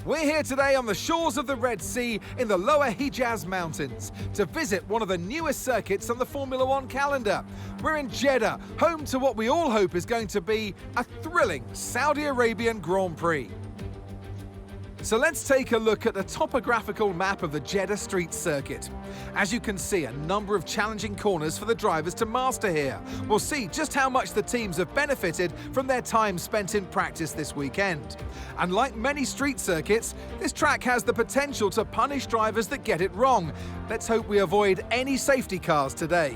We're here today on the shores of the Red Sea in the lower Hijaz Mountains to visit one of the newest circuits on the Formula One calendar. We're in Jeddah, home to what we all hope is going to be a thrilling Saudi Arabian Grand Prix. So let's take a look at the topographical map of the Jeddah Street Circuit. As you can see, a number of challenging corners for the drivers to master here. We'll see just how much the teams have benefited from their time spent in practice this weekend. And like many street circuits, this track has the potential to punish drivers that get it wrong. Let's hope we avoid any safety cars today.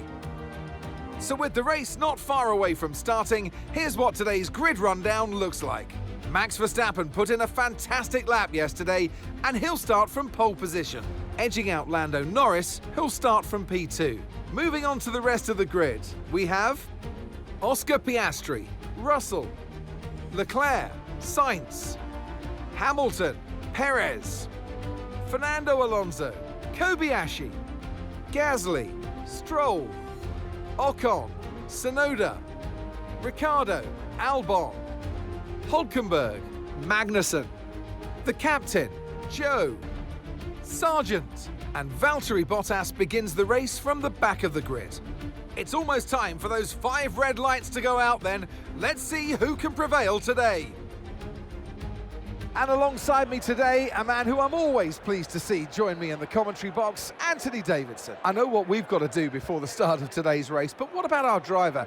So with the race not far away from starting, here's what today's grid rundown looks like. Max Verstappen put in a fantastic lap yesterday, and he'll start from pole position. Edging out Lando Norris, who'll start from P2. Moving on to the rest of the grid, we have Oscar Piastri, Russell, Leclerc, Sainz, Hamilton, Perez, Fernando Alonso, Kobayashi, Gasly, Stroll, Ocon, Tsunoda, Ricciardo, Albon, Hülkenberg, Magnussen, the captain, Joe, Sargent, and Valtteri Bottas begins the race from the back of the grid. It's almost time for those 5 red lights to go out then. Let's see who can prevail today. And alongside me today, a man who I'm always pleased to see join me in the commentary box, Anthony Davidson. I know what we've got to do before the start of today's race, but what about our driver?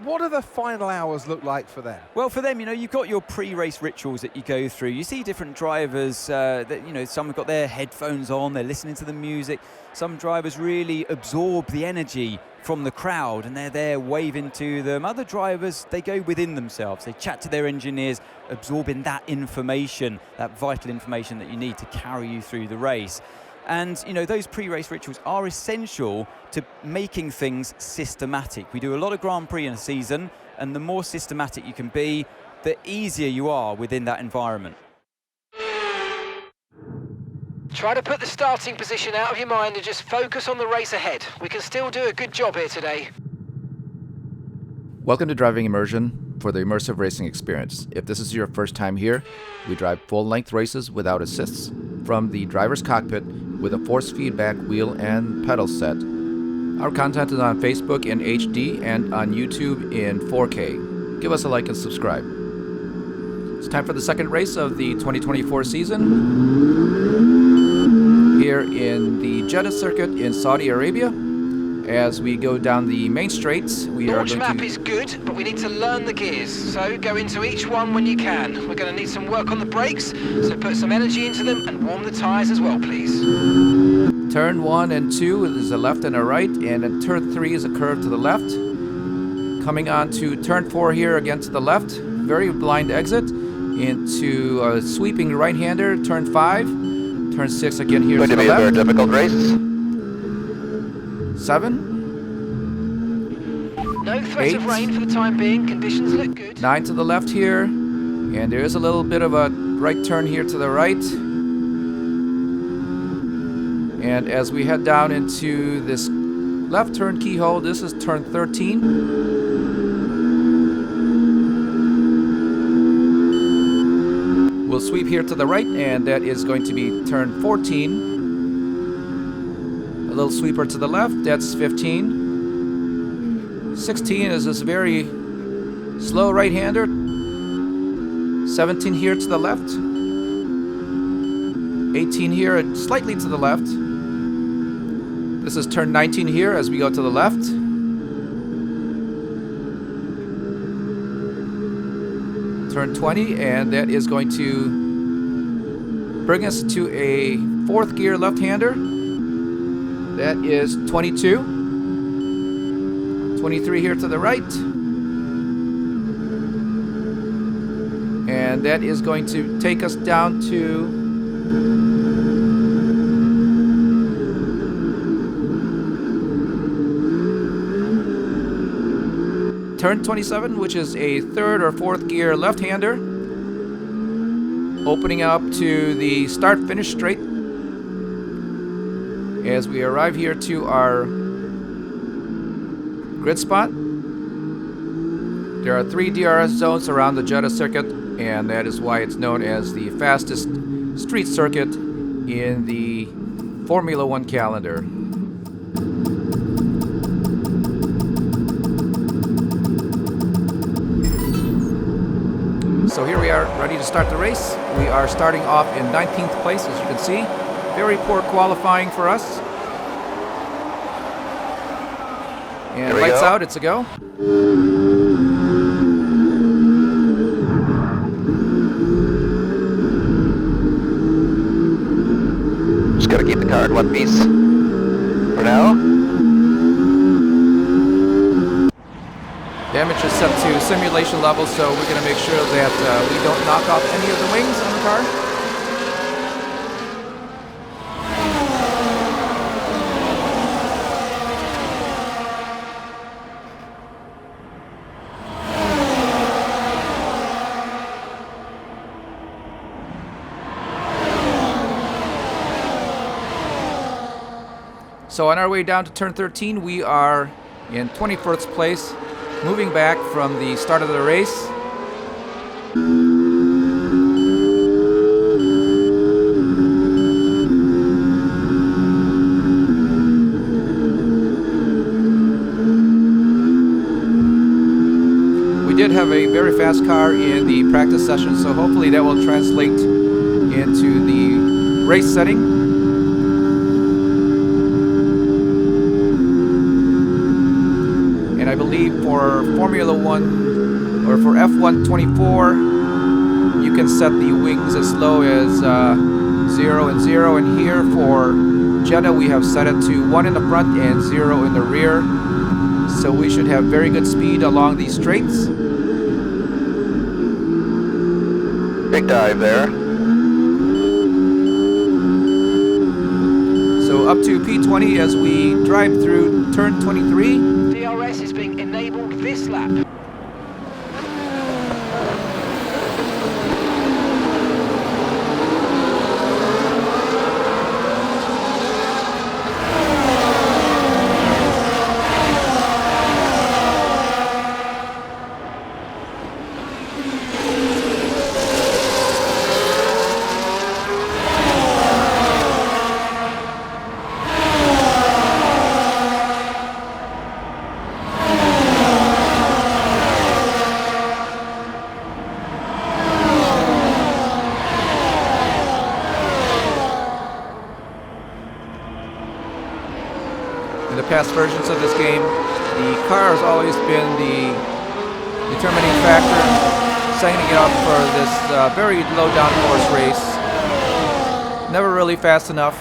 What do the final hours look like for them? Well, for them, you've got your pre-race rituals that you go through. You see different drivers that, some have got their headphones on, they're listening to the music. Some drivers really absorb the energy from the crowd and they're there waving to them. Other drivers, they go within themselves. They chat to their engineers, absorbing that information, that vital information that you need to carry you through the race. And, those pre-race rituals are essential to making things systematic. We do a lot of Grand Prix in a season, and the more systematic you can be, the easier you are within that environment. Try to put the starting position out of your mind and just focus on the race ahead. We can still do a good job here today. Welcome to Driving Immersion for the immersive racing experience. If this is your first time here, we drive full-length races without assists from the driver's cockpit with a force feedback wheel and pedal set. Our content is on Facebook in HD and on YouTube in 4K. Give us a like and subscribe. It's time for the second race of the 2024 season here in the Jeddah circuit in Saudi Arabia. As we go down the main straights, Launch map is good, but we need to learn the gears. So go into each one when you can. We're going to need some work on the brakes, so put some energy into them and warm the tyres as well, please. Turn 1 and 2 is a left and a right, and then turn 3 is a curve to the left. Coming on to turn 4 here again to the left, very blind exit into a sweeping right-hander. Turn 5, turn 6 again here to the left. Going to be a very difficult race. 7. No threat 8. of rain for the time being. Conditions look good. 9 to the left here, and there is a little bit of a right turn here to the right. And as we head down into this left turn keyhole, this is turn 13. We'll sweep here to the right, and that is going to be turn 14. A little sweeper to the left, that's 15. 16 is this very slow right-hander. 17 here to the left. 18 here, slightly to the left. This is turn 19 here as we go to the left. Turn 20, and that is going to bring us to a 4th gear left-hander. That is 22. 23 here to the right. And that is going to take us down to turn 27, which is a 3rd or 4th gear left-hander. Opening up to the start-finish straight. As we arrive here to our grid spot, there are 3 DRS zones around the Jeddah circuit, and that is why it's known as the fastest street circuit in the Formula One calendar. So here we are, ready to start the race. We are starting off in 19th place, as you can see. Very poor qualifying for us. And lights out, it's a go. Just gotta keep the car in one piece for now. Damage is set to simulation level, so we're going to make sure that we don't knock off any of the wings on the car. So on our way down to turn 13, we are in 21st place, moving back from the start of the race. We did have a very fast car in the practice session, so hopefully that will translate into the race setting. I believe for Formula One or for F1 24, you can set the wings as low as 0 and 0. And here for Jeddah, we have set it to 1 in the front and 0 in the rear. So we should have very good speed along these straights. Big dive there. So up to P20 as we drive through turn 23. DRS is being enabled this lap. In the past versions of this game, the car has always been the determining factor, setting it up for this very low downforce race. Never really fast enough.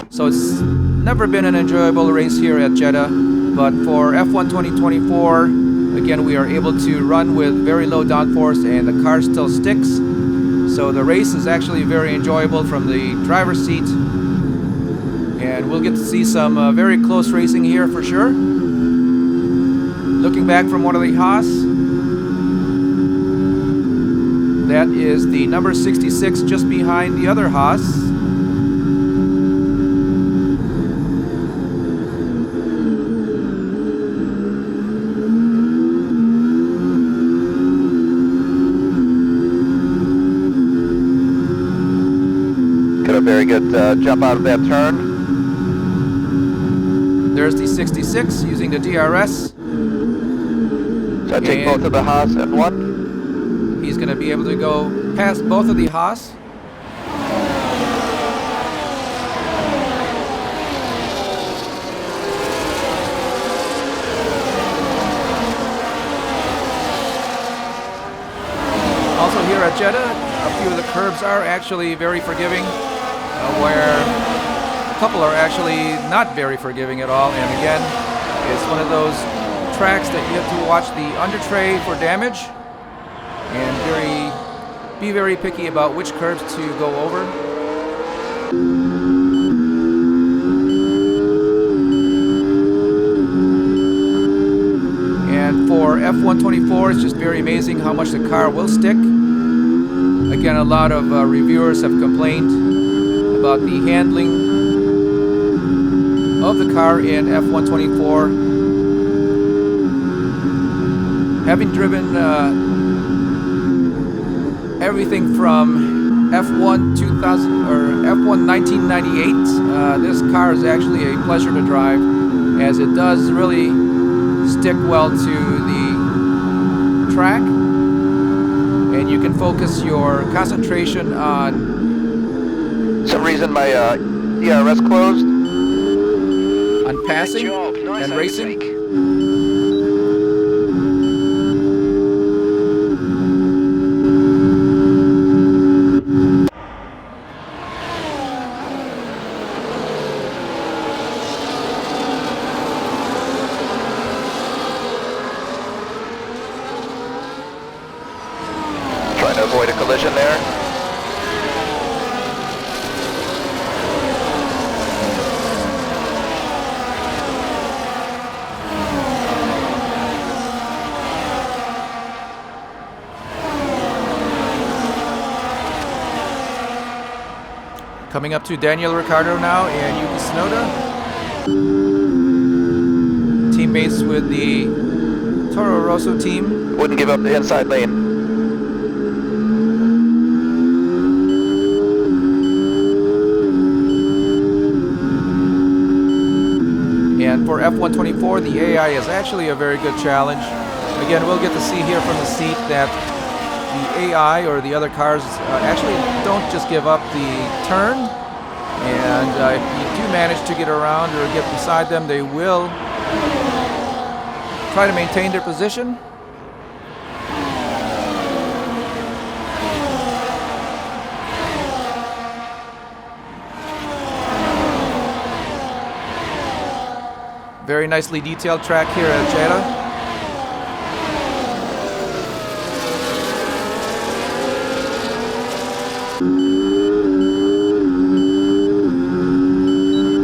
So it's never been an enjoyable race here at Jeddah. But for F1 2024, again, we are able to run with very low downforce and the car still sticks. So the race is actually very enjoyable from the driver's seat. And we'll get to see some very close racing here for sure. Looking back from one of the Haas, that is the number 66 just behind the other Haas. Got a very good jump out of that turn. There's the 66 using the DRS. So I take both of the Haas and one. He's going to be able to go past both of the Haas. Also here at Jeddah, a few of the curbs are actually very forgiving, where a couple are actually not very forgiving at all. And again, it's one of those tracks that you have to watch the under tray for damage and be very picky about which curves to go over. And for F1 24, it's just very amazing how much the car will stick. Again, a lot of reviewers have complained about the handling of the car in F1 24. Having driven everything from F1 2000 or F1 1998. This car is actually a pleasure to drive, as it does really stick well to the track, and you can focus your concentration on. For some reason my DRS closed. On passing Good job. Nice and racing. overtake. Trying to avoid a collision there. Coming up to Daniel Ricciardo now and Yuki Tsunoda. Teammates with the Toro Rosso team. Wouldn't give up the inside lane. And for F124, the AI is actually a very good challenge. Again, we'll get to see here from the seat that the AI or the other cars actually don't just give up the turn. And if you do manage to get around or get beside them, they will try to maintain their position. Very nicely detailed track here at Jeddah.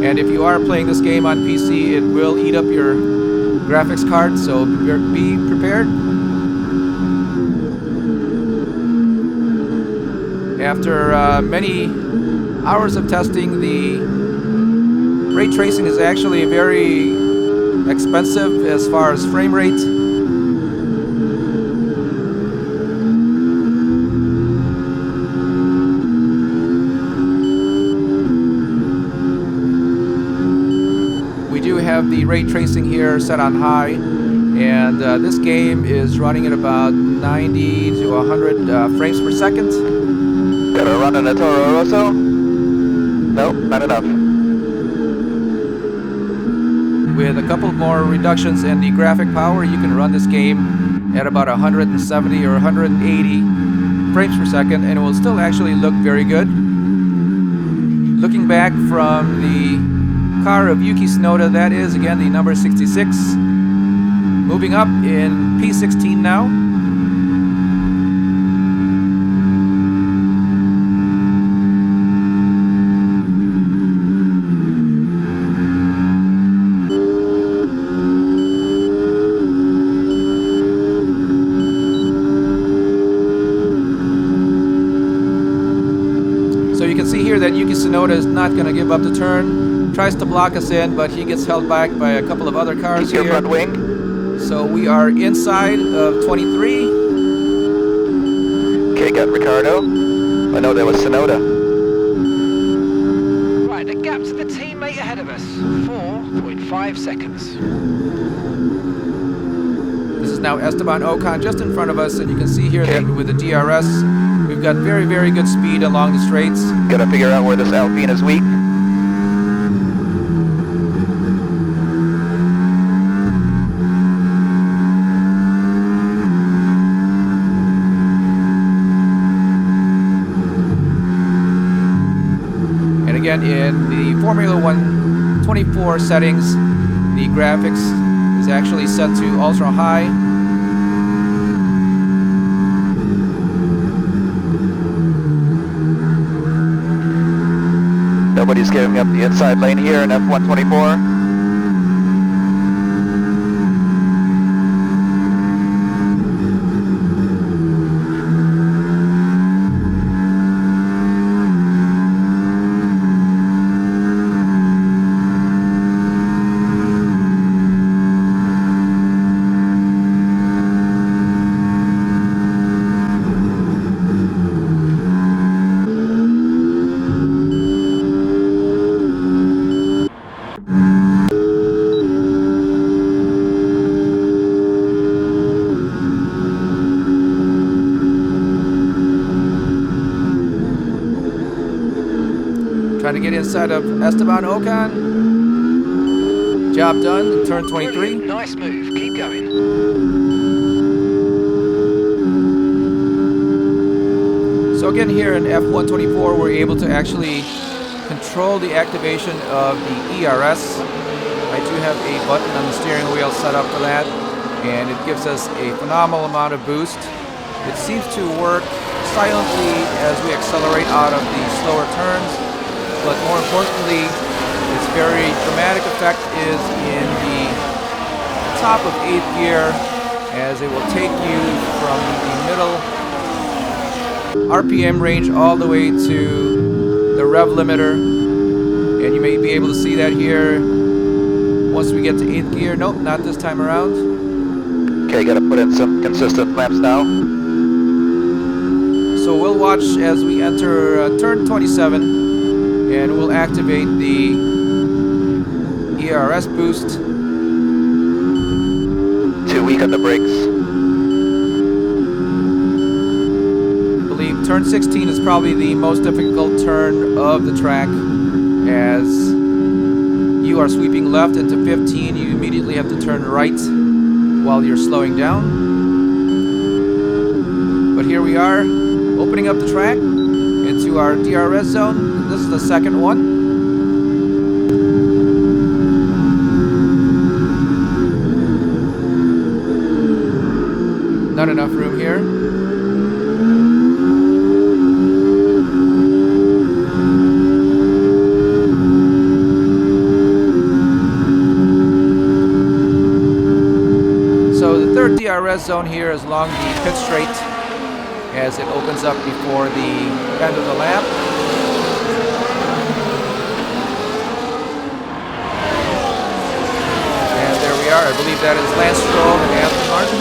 And if you are playing this game on PC, it will eat up your graphics card, so be prepared. After many hours of testing, the ray tracing is actually very expensive as far as frame rate. We do have the ray tracing here set on high, and this game is running at about 90 to 100 frames per second. Got a run in a Toro Rosso? Nope, not enough. With a couple more reductions in the graphic power, you can run this game at about 170 or 180 frames per second, and it will still actually look very good. Looking back from the car of Yuki Tsunoda, that is again the number 66. Moving up in P16 now. So you can see here that Yuki Tsunoda is not going to give up the turn. Tries to block us in, but he gets held back by a couple of other cars Keep your here. front wing. So we are inside of 23. Okay, got Ricciardo. I know that was Tsunoda. Right, the gap to the teammate ahead of us, 4.5 seconds. This is now Esteban Ocon just in front of us, and you can see here that with the DRS, we've got very, very good speed along the straights. Gotta figure out where this Alpine is weak. And again, in the Formula 1 24 settings, the graphics is actually set to ultra high. Nobody's giving up the inside lane here in F124. get inside of Esteban Ocon. Job done, turn 23. Brilliant. Nice move, keep going. So again, here in F124, we're able to actually control the activation of the ERS. I do have a button on the steering wheel set up for that, and it gives us a phenomenal amount of boost. It seems to work silently as we accelerate out of the slower turns, but more importantly, its very dramatic effect is in the top of 8th gear, as it will take you from the middle RPM range all the way to the rev limiter, and you may be able to see that here once we get to 8th gear. Nope, not this time around. Okay, gotta put in some consistent laps now. So we'll watch as we enter turn 27, and we'll activate the ERS boost. Too weak on the brakes. I believe turn 16 is probably the most difficult turn of the track, as you are sweeping left into 15. You immediately have to turn right while you're slowing down. But here we are, opening up the track into our DRS zone. This is the second one. Not enough room here. So the third DRS zone here is along the pit straight, as it opens up before the end of the lap. And there we are. I believe that is Lance Stroll and Aston Martin.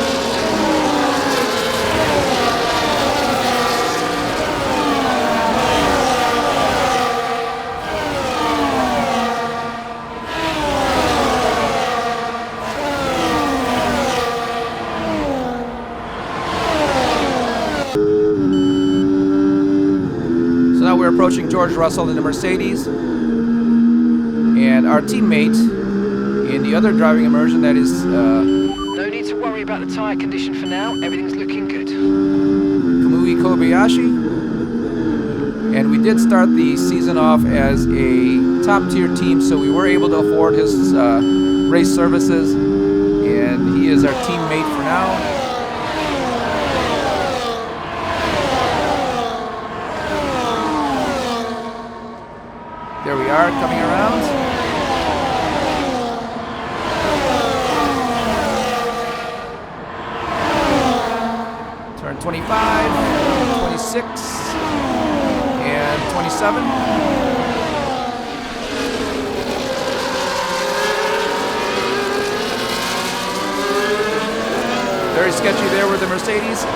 So now we're approaching George Russell in the Mercedes, and our teammate in the other driving immersion, that is No need to worry about the tyre condition for now, everything's looking good. Kamui Kobayashi. And we did start the season off as a top-tier team, so we were able to afford his race services, and he is our teammate for now. There we are, coming around. Turn 25, 26, and 27. Very sketchy there with the Mercedes.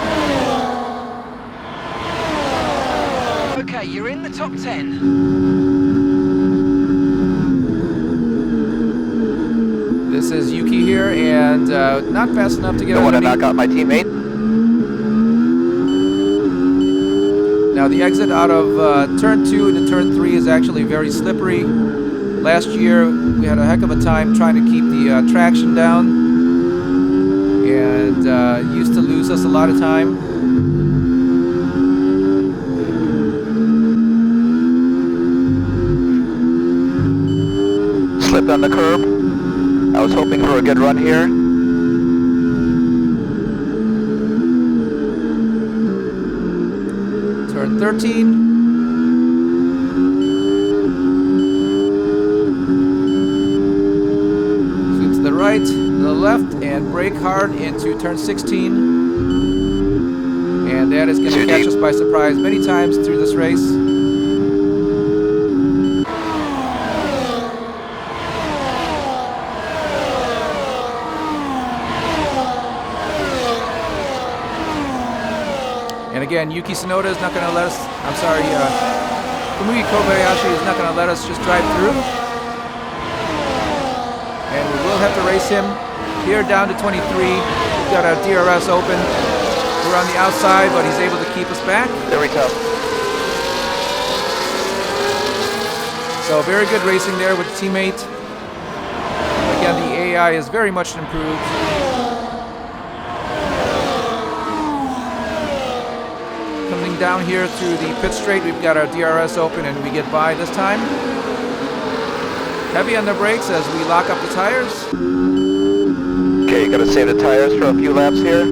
Okay, you're in the top 10. This is Yuki here, and not fast enough to get Don't want to underneath. knock out my teammate. Now the exit out of turn 2 into turn 3 is actually very slippery. Last year we had a heck of a time trying to keep the traction down, and used to lose us a lot of time. Slipped on the curb. I was hoping for a good run here. Turn 13. Sweep to the right, to the left, and brake hard into turn 16. And that is going to catch us by surprise many times through this race. And again, Yuki Tsunoda is not going to let us, Kamui Kobayashi is not going to let us just drive through. And we will have to race him here down to 23. We've got our DRS open. We're on the outside, but he's able to keep us back. There we go. So very good racing there with the teammate. Again, the AI is very much improved. Coming down here through the pit straight, we've got our DRS open and we get by this time. Heavy on the brakes as we lock up the tires. Okay, gotta save the tires for a few laps here.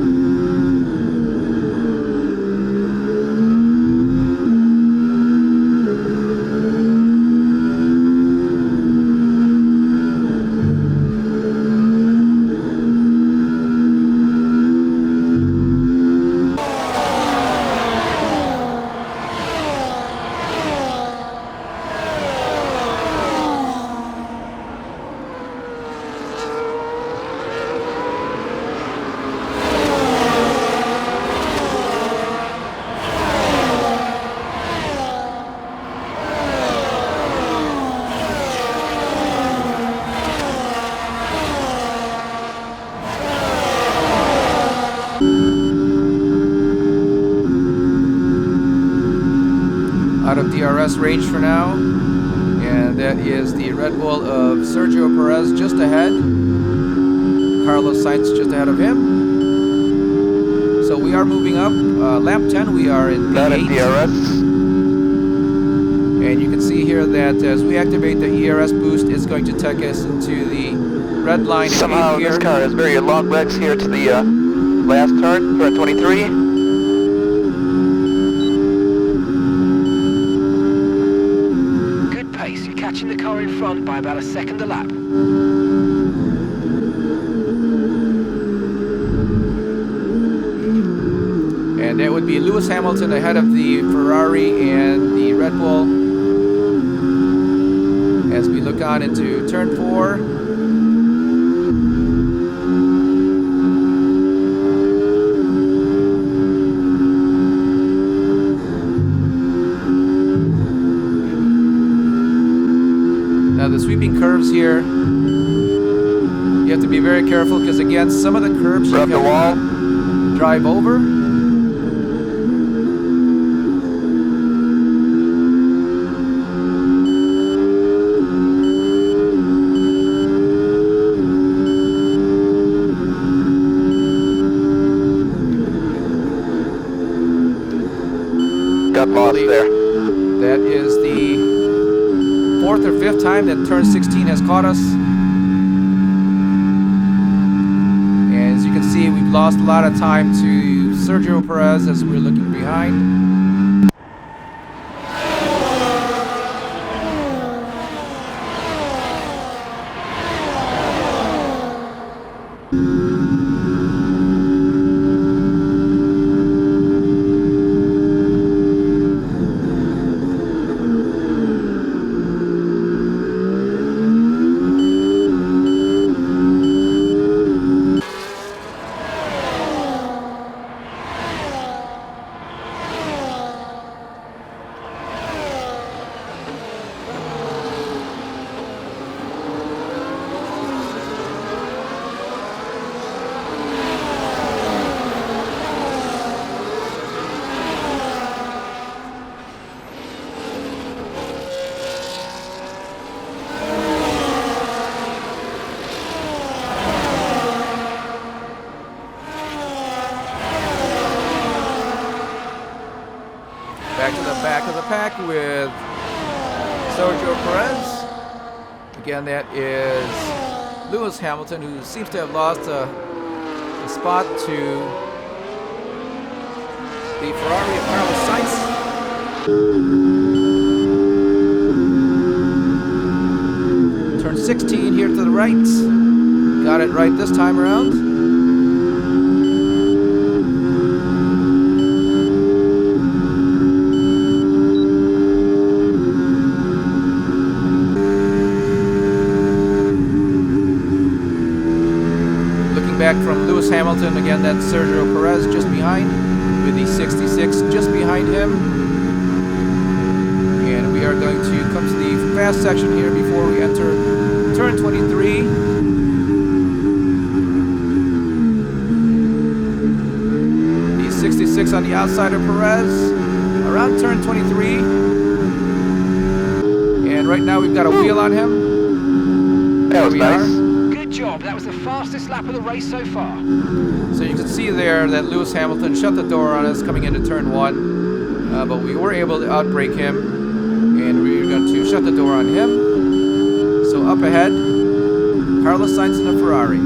Out of DRS range for now, and that is the Red Bull of Sergio Perez just ahead. Carlos Sainz just ahead of him. So we are moving up. Lap 10, we are in Not at P8. DRS. And you can see here that as we activate the ERS boost, it's going to take us into the red line. Somehow here. this car has very long legs here to the last turn, turn 23. Catching the car in front by about a second a lap. And that would be Lewis Hamilton ahead of the Ferrari and the Red Bull. As we look on into turn 4. Now the sweeping curves here, you have to be very careful because again, some of the curbs you Rub the wall. can drive over. Got lost there. That is the 4th or 5th time that turn 16 has caught us. And as you can see, we've lost a lot of time to Sergio Perez as we're looking behind. Back to the back of the pack with Sergio Perez. Again, that is Lewis Hamilton, who seems to have lost a spot to the Ferrari of Carlos Sainz. Turn 16 here to the right. Got it right this time around. Back from Lewis Hamilton, again that's Sergio Perez just behind, with the 66 just behind him. And we are going to come to the fast section here before we enter turn 23. The 66 on the outside of Perez, around turn 23. And And right now we've got a wheel on him. That There was we nice. are. Good job. That was the fastest lap of the race so far. So you can see there that Lewis Hamilton shut the door on us coming into turn 1. But we were able to outbrake him. And we're going to shut the door on him. So up ahead, Carlos Sainz in a Ferrari.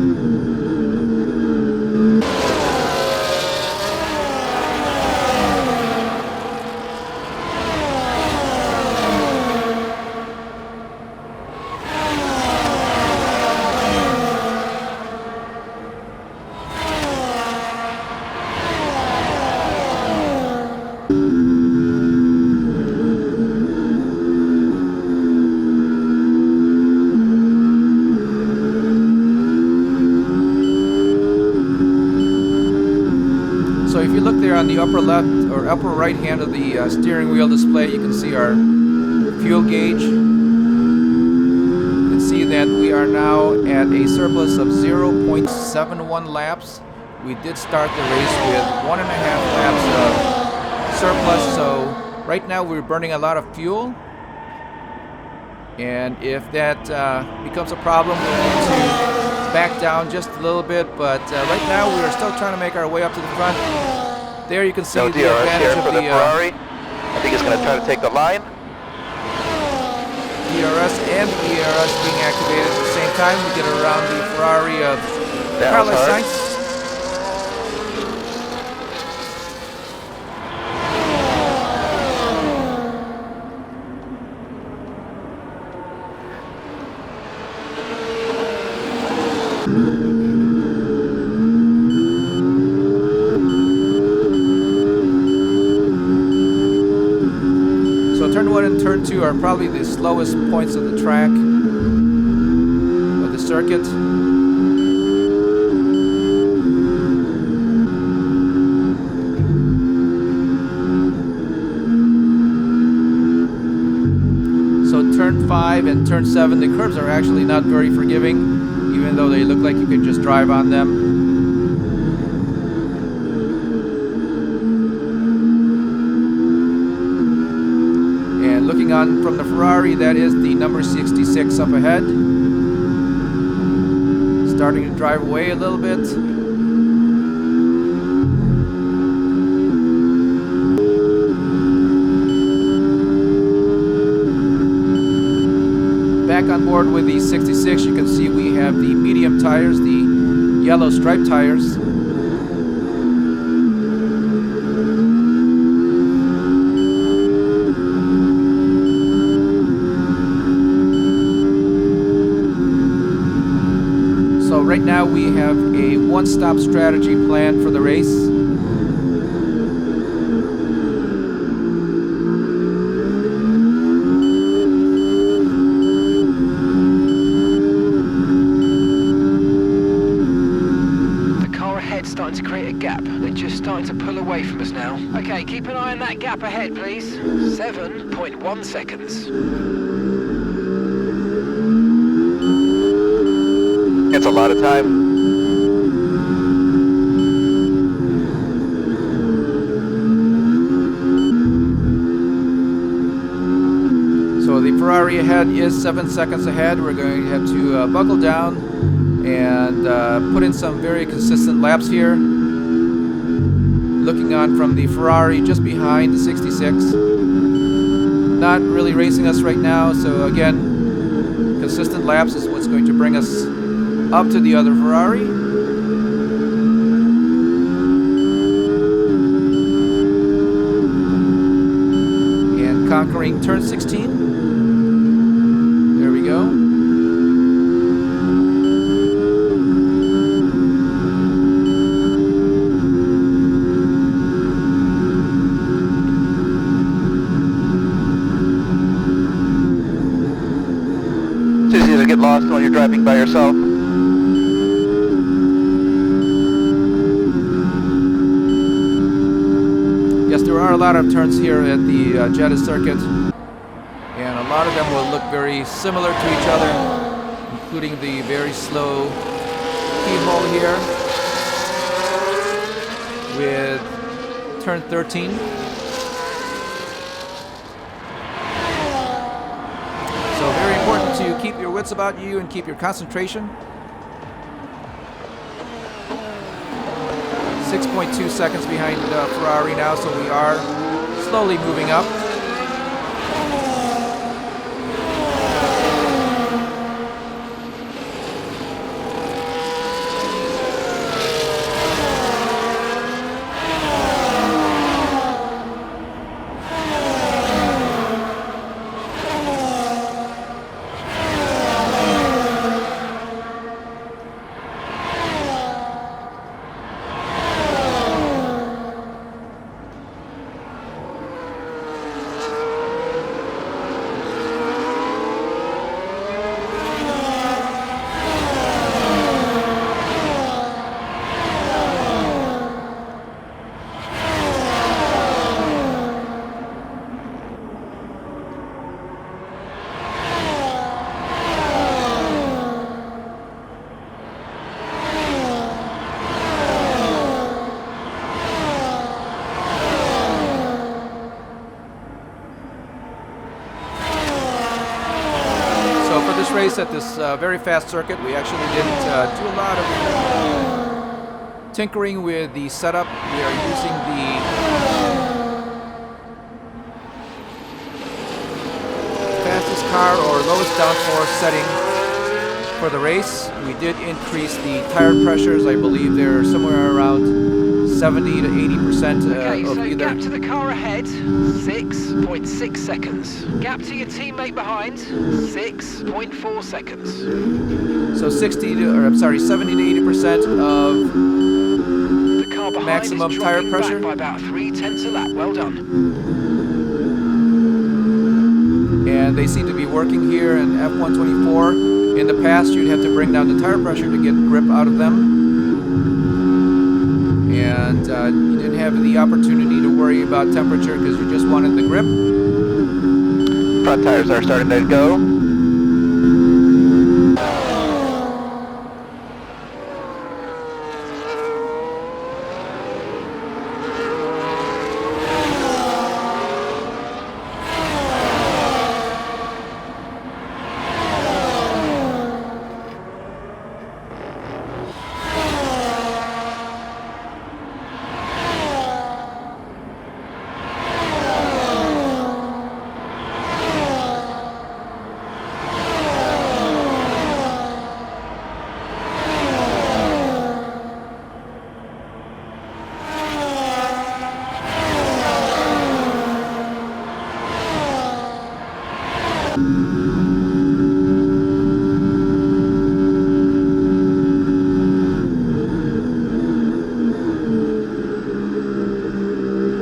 So if you look there on the upper left or upper right hand of the steering wheel display, you can see our fuel gauge. You can see that we are now at a surplus of 0.71 laps. We did start the race with 1.5 laps of surplus, so right now we're burning a lot of fuel. And if that becomes a problem, we need to back down just a little bit, but right now we are still trying to make our way up to the front. There you can see No the DRS advantage here of for the the Ferrari. I think it's going to try to take the line. DRS and ERS being activated at the same time. We get around the Ferrari of That was Carlos hard. Sainz. So turn 1 and turn 2 are probably the slowest points of the track, of the circuit. So turn 5 and turn 7, the curves are actually not very forgiving, even though they look like you could just drive on them. And looking on from the Ferrari, that is the number 66 up ahead. Starting to drive away a little bit. Back on board with the 66, you can see we have the medium tires, the yellow striped tires. So right now we have a one-stop strategy plan for the race. The car ahead starting to create a gap. They're just starting to pull away from us now. Okay, keep an eye on that gap ahead, please. 7.1 seconds. It's a lot of time. So the Ferrari ahead is 7 seconds ahead. We're going to have to buckle down and put in some very consistent laps here. Looking on from the Ferrari just behind the 66. Not really racing us right now, so again, consistent laps is what's going to bring us up to the other Ferrari. And conquering turn 16. There we go. It's easy to get lost when you're driving by yourself. Yes, there are a lot of turns here at the Jeddah circuit, and a lot of them will look very similar to each other, including the very slow keyhole here with turn 13. important to keep your wits about you and keep your concentration. 6.2 seconds behind Ferrari now, so we are slowly moving up. Race at this very fast circuit. We actually didn't do a lot of tinkering with the setup. We are using the fastest car or lowest downforce setting for the race. We did increase the tire pressures. I believe they're somewhere around 70 to 80% okay, of so either. Gap to the car ahead, 6.6 seconds. Gap to your teammate behind, 6.4 seconds. So 70 to 80% of the car behind maximum is tire dropping pressure back by about 0.3 a lap. Well done. And they seem to be working here in F124. In the past, you'd have to bring down the tire pressure to get grip out of them. And you didn't have the opportunity to worry about temperature because you just wanted the grip. Front tires are starting to go.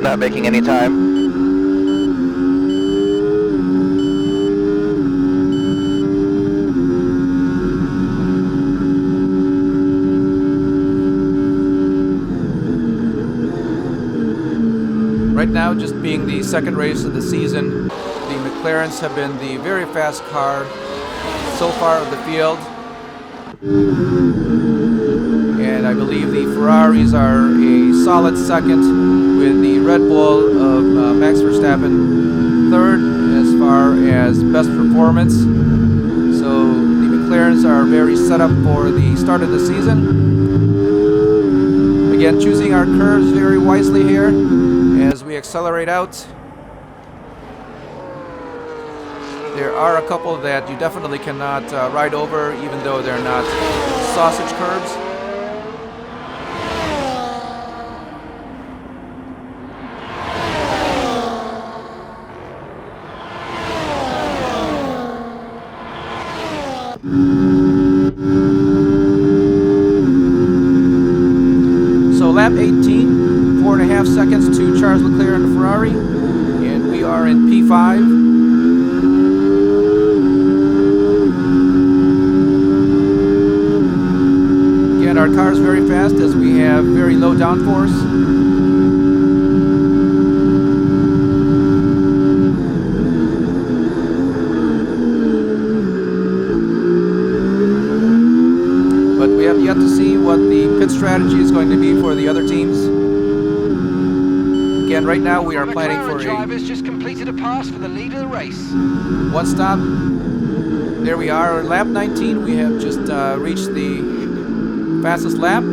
Not making any time. Right now, just being the second race of the season, the McLarens have been the very fast car so far of the field. And I believe the Ferraris are a solid second, with the Red Bull of Max Verstappen third as far as best performance. So the McLarens are very set up for the start of the season. Again, choosing our curves very wisely here as we accelerate out. There are a couple that you definitely cannot ride over, even though they're not sausage curves. So lap 18, 4.5 seconds to Charles Leclerc and the Ferrari, and we are in P5. Again, our car is very fast as we have very low downforce. But we have yet to see what the pit strategy is going to be for the other teams. Again, right now we are planning for McLaren drivers just completed a pass for the lead of the race. one stop There we are, lap 19. We have just reached the fastest lap of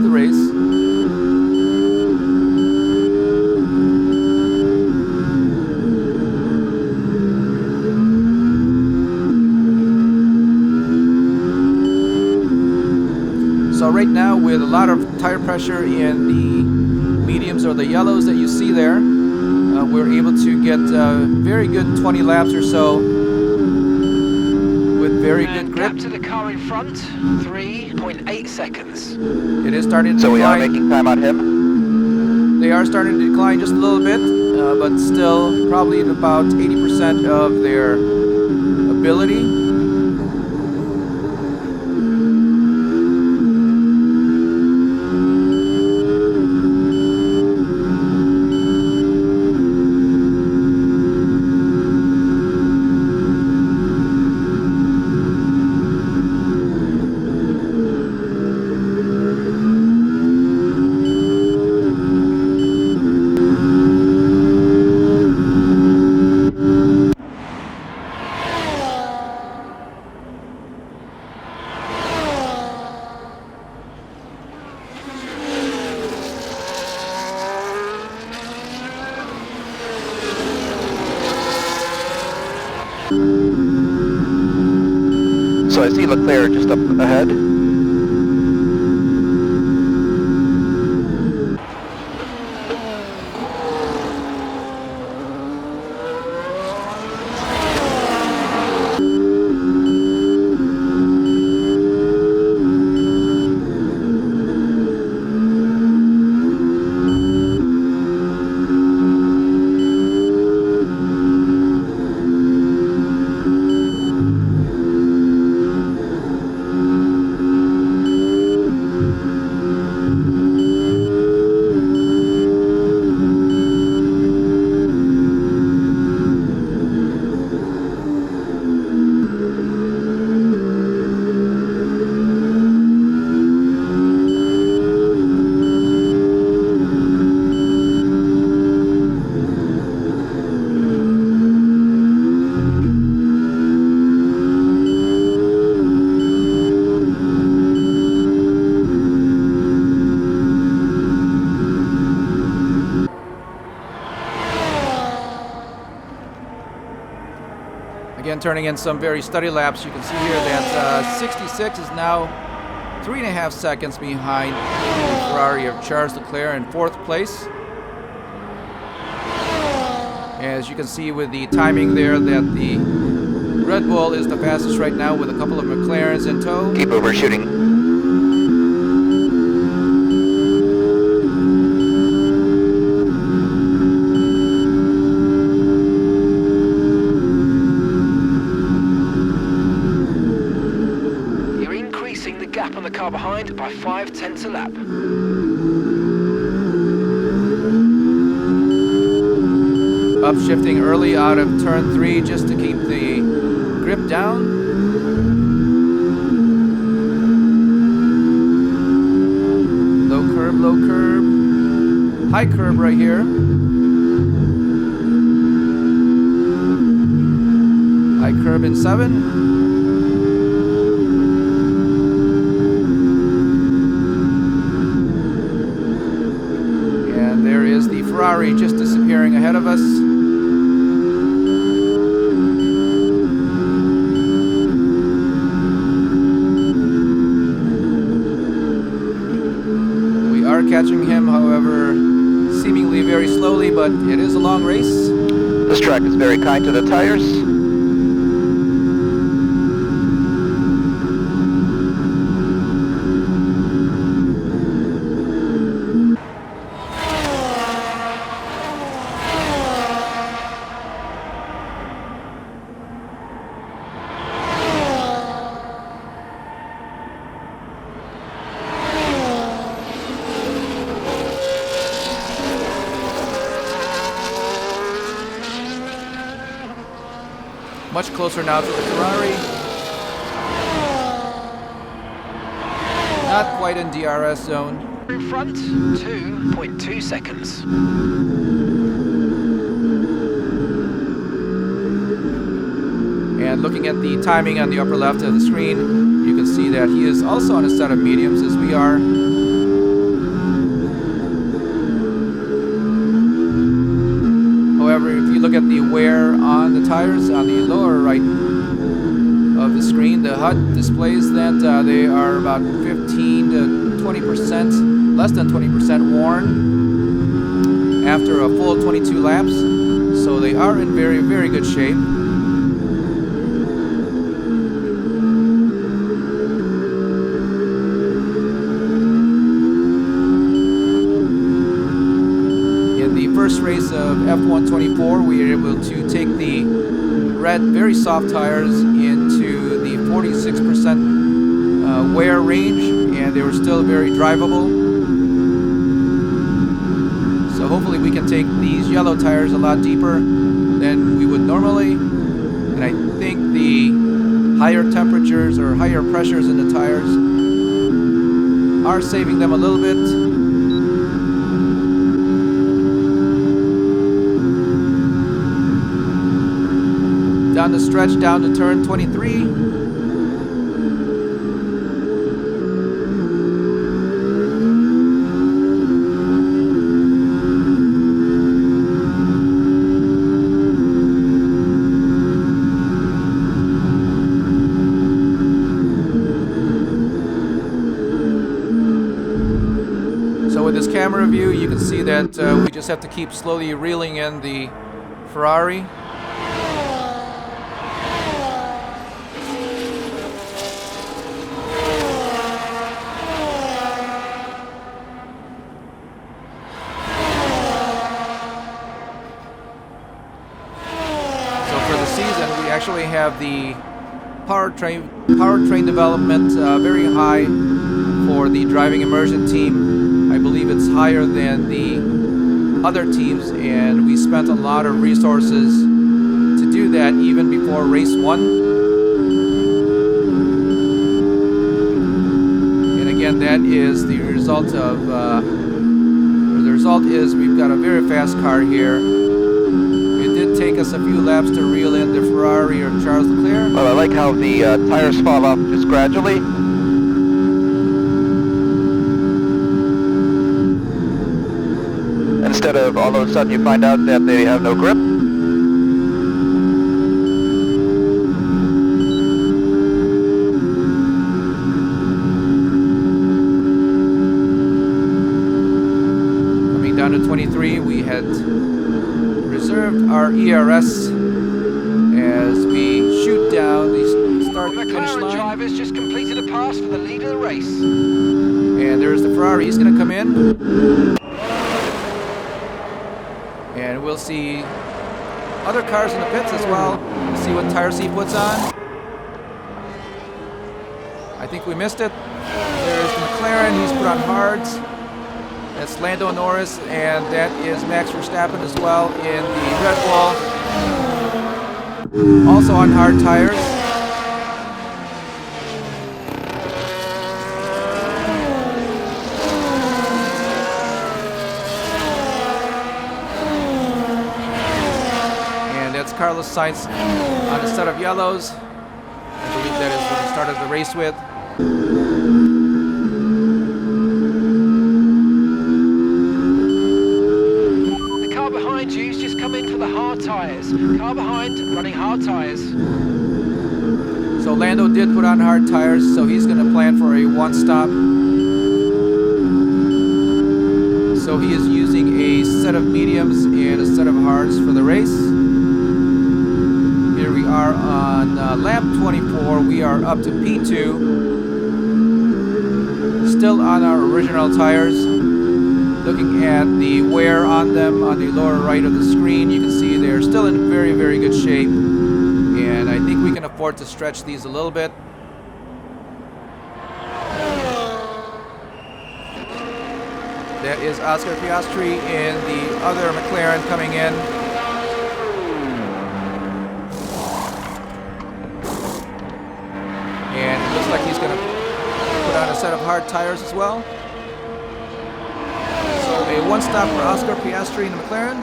the race. So right now, with a lot of tire pressure in the mediums or the yellows that you see there, we're able to get very good 20 laps or so with very good grip. Gap to the car in front, 3.8 seconds. It is starting to So we are decline. making time on him. They are starting to decline just a little bit, but still probably at about 80% of their ability. So I see Leclerc just up ahead. Again, turning in some very steady laps. You can see here that 66 is now 3.5 seconds behind the Ferrari of Charles Leclerc in 4th place. As you can see with the timing there, that the Red Bull is the fastest right now with a couple of McLarens in tow. Keep overshooting. Gap on the car behind by 0.5 a lap. Upshifting early out of turn 3 just to keep the grip down. Low curb, high curb right here. High curb in 7. Ferrari just disappearing ahead of us. We are catching him, however, seemingly very slowly, but it is a long race. This track is very kind to the tires. Much closer now to the Ferrari. Not quite in DRS zone. In front, 2.2 seconds. And And looking at the timing on the upper left of the screen, you can see that he is also on a set of mediums as we are. However, if you look at the wear on the tires on the lower right of the screen, the HUD displays that they are about 15 to 20%, less than 20% worn after a full 22 laps. So they are in very, very good shape. In the first race of F124, we were able to take the red, very soft tires into the 46% wear range, and they were still very drivable. So hopefully we can take these yellow tires a lot deeper than we would normally. And I think the higher temperatures or higher pressures in the tires are saving them a little bit. Down the stretch, down to turn 23. So with this camera view, you can see that we just have to keep slowly reeling in the Ferrari. Actually have the powertrain development very high for the driving immersion team. I believe it's higher than the other teams, and we spent a lot of resources to do that even before race 1. And again, that is the result of the result is we've got a very fast car here. Take us a few laps to reel in the Ferrari of Charles Leclerc. Well, I like how the tires fall off just gradually. Instead of all of a sudden you find out that they have no grip. Coming down to 23, we had reserved our ERS as we shoot down the start finish McLaren line. drivers just completed a pass for the lead of the race. And there's the Ferrari. He's going to come in. And we'll see other cars in the pits as well. We'll see what tires he puts on. I think we missed it. There's the McLaren. He's put on hards. That's Lando Norris, and that is Max Verstappen as well in the Red Bull. Also on hard tires. And that's Carlos Sainz on a set of yellows. I believe that is what he started the race with. Juice just come in for the hard tyres. Car behind, running hard tyres. So Lando did put on hard tires, so he's going to plan for a one-stop. So he is using a set of mediums and a set of hards for the race. Here we are on lap 24. We are up to P2. Still on our original tires. Looking at the wear on them on the lower right of the screen, you can see they're still in very, very good shape. And I think we can afford to stretch these a little bit. That is Oscar Piastri in the other McLaren coming in. And it looks like he's going to put on a set of hard tires as well. A one stop for Oscar Piastri in the McLaren.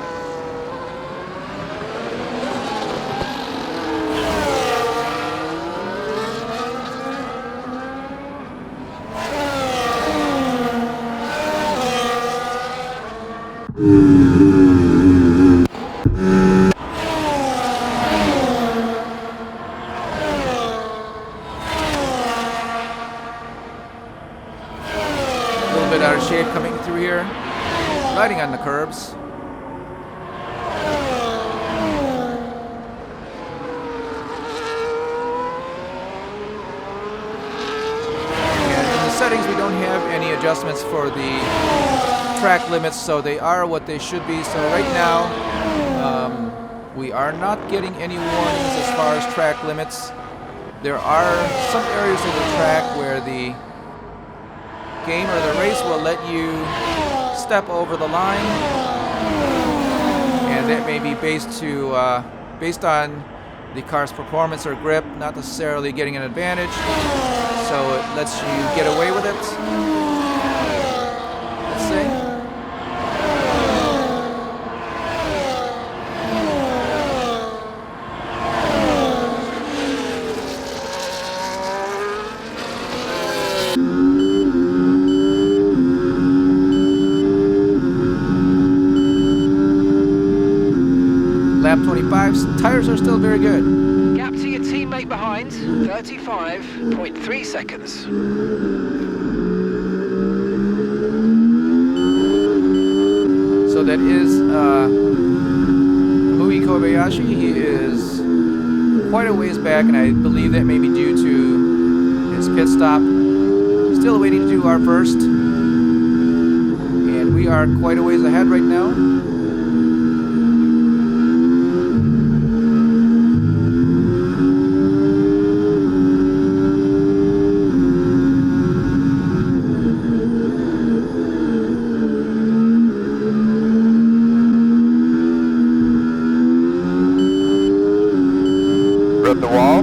better shape coming through here. Riding on the curbs. And in the settings, we don't have any adjustments for the track limits, so they are what they should be. So right now, we are not getting any warnings as far as track limits. There are some areas of the track where the game or the race will let you step over the line, and that may be based on the car's performance or grip, not necessarily getting an advantage. So it lets you get away with it. Let's see. Lap 25's tires are still very good. Gap to your teammate behind, 35.3 seconds. So that is Kamui Kobayashi. He is quite a ways back, and I believe that may be due to his pit stop. Still waiting to do our first, and we are quite a ways ahead right now. Rip the wall.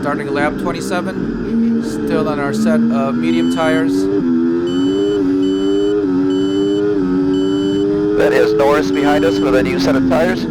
Starting lap 27, still on our set of medium tires. That is Norris behind us with a new set of tires.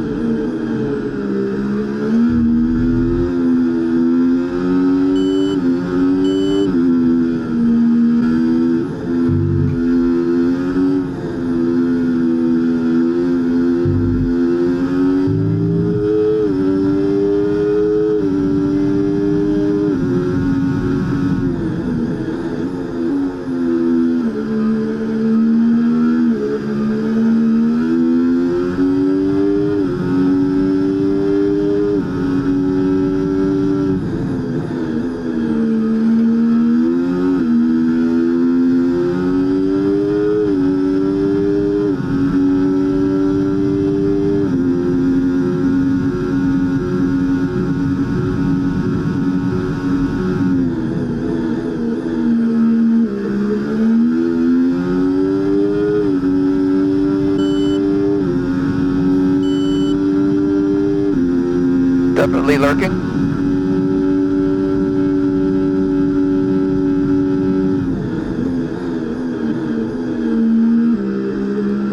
Definitely lurking.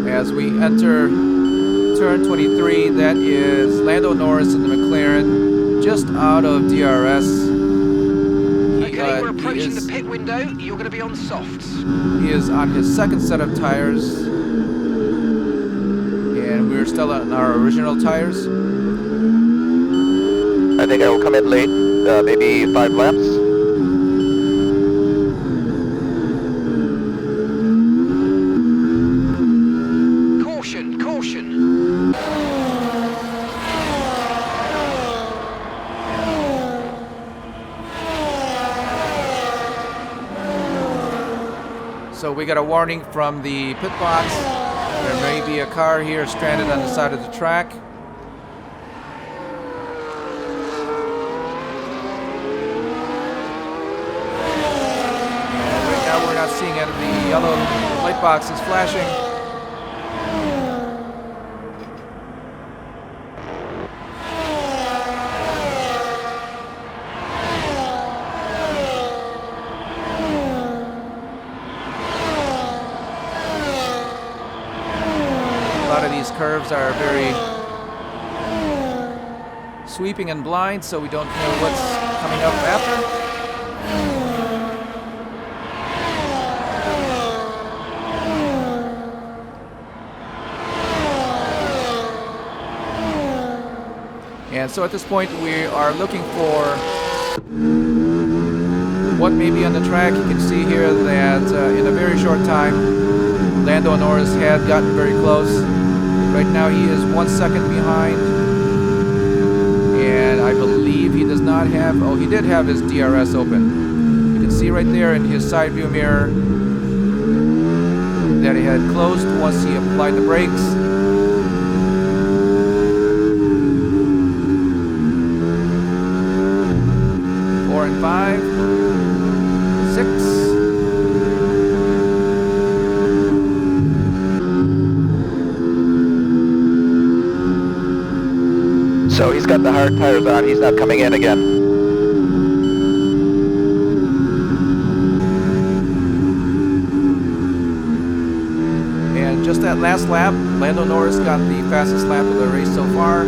As we enter turn 23, that is Lando Norris in the McLaren, just out of DRS. Okay, we're approaching the pit window. You're going to be on softs. He is on his second set of tires, and we're still on our original tires. I think I will come in late, maybe 5 laps. Caution, caution. So we got a warning from the pit box There may be a car here stranded on the side of the track. And right now we're not seeing any of the yellow light boxes flashing. A lot of these curves are very sweeping and blind, so we don't know what's coming up after. And so at this point we are looking for what may be on the track. You can see here that in a very short time Lando Norris had gotten very close. Right now he is 1 second behind, and I believe he does not have, oh, he did have his DRS open. You can see right there in his side view mirror that he had closed once he applied the brakes. Four and 5, 6. So he's got the hard tires on, he's not coming in again. And just that last lap, Lando Norris got the fastest lap of the race so far.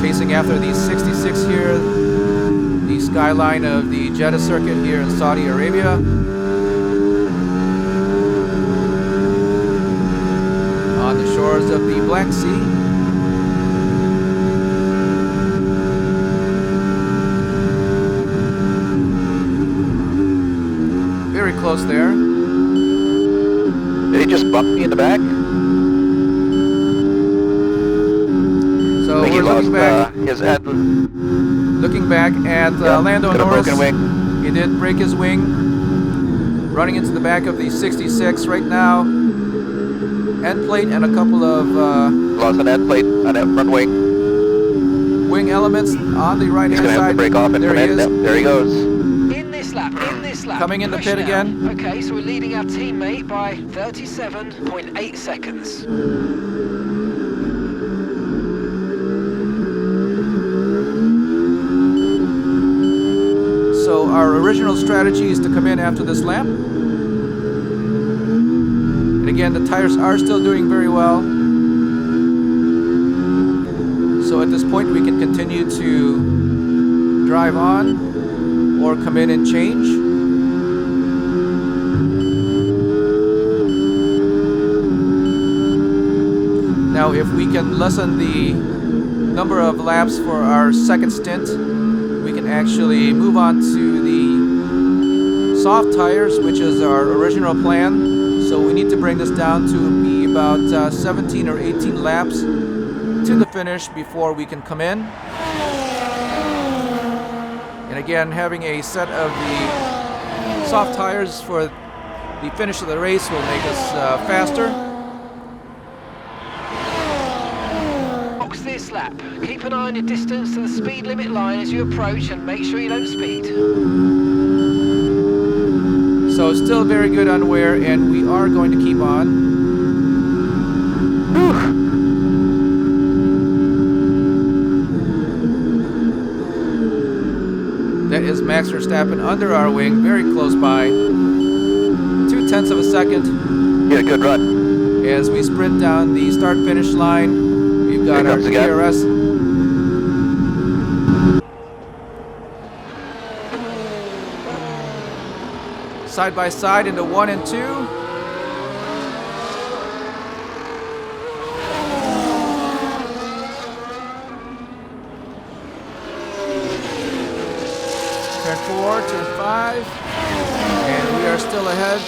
Chasing after the 66 here, the skyline of the Jeddah circuit here in Saudi Arabia. On the shores of the Black Sea. Very close there. Did he just bump me in the back? So I think we're he lost looking back, his head. looking back at Lando got a Norris. broken wing. He did break his wing. Running into the back of the 66 right now. End plate and a couple of Lost an end plate on that front wing. wing elements on the right He's hand going to have side. to break off and there come he in. is. Yep, there he goes. In this lap, in this lap. Coming in the Push pit now. again. Okay, so we're leading our teammate by 37.8 seconds. So our original strategy is to come in after this lap. And again, the tires are still doing very well. So at this point we can continue to drive on or come in and change. Now if we can lessen the number of laps for our second stint, we can actually move on to the soft tires, which is our original plan. So we need to bring this down to be about 17 or 18 laps to the finish before we can come in. And again, having a set of the soft tires for the finish of the race will make us faster. Box this lap. Keep an eye on your distance to the speed limit line as you approach and make sure you don't speed. So still very good on wear, and we are going to keep on. That is Max Verstappen under our wing, very close by. 0.2 of a second. He had a good run. As we sprint down the start-finish line, we've got Here our comes again. DRS. Side by side into 1 and 2. Turn 4, turn 5, and we are still ahead.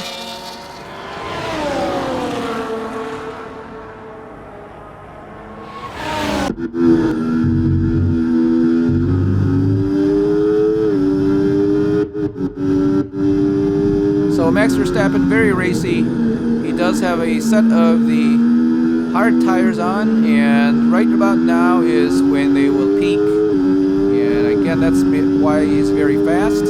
So Max Verstappen, very racy. He does have a set of the hard tires on, and right about now is when they will peak. And again, that's why he's very fast.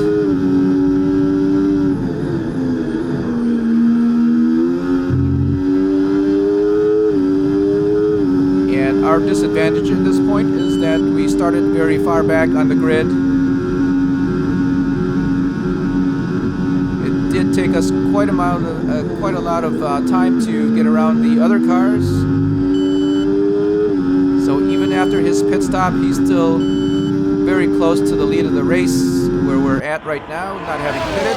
And our disadvantage at this point is that we started very far back on the grid. It did take us quite a lot of time to get around the other cars. So even after his pit stop, he's still very close to the lead of the race where we're at right now, not having pitted.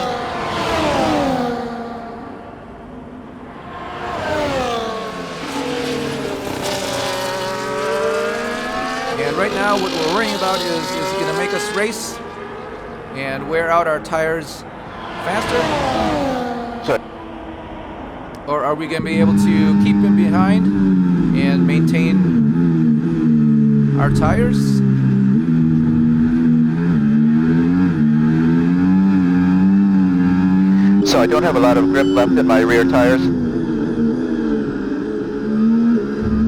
And right now what we're worrying about is he going to make us race and wear out our tires faster? Or are we going to be able to keep him behind and maintain our tires? So I don't have a lot of grip left in my rear tires.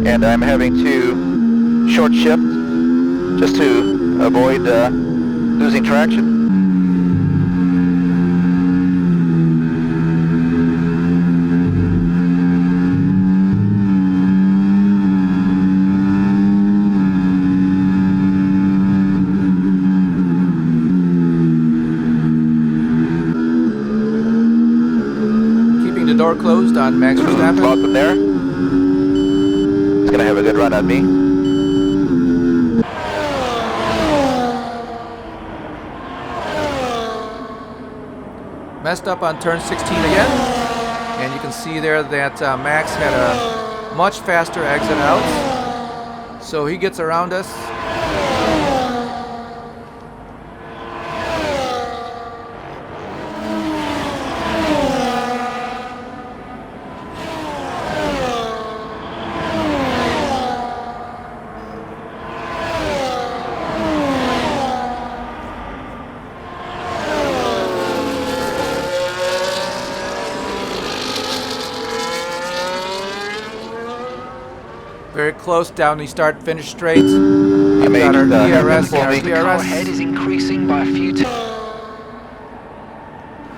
And I'm having to short shift just to avoid losing traction. Door closed on Max Verstappen. Welcome there. He's going to have a good run on me. Messed up on turn 16 again. And you can see there that Max had a much faster exit out. So he gets around us. Very close down the start-finish straight. We've got our DRS and our The car DRS. ahead is increasing by a few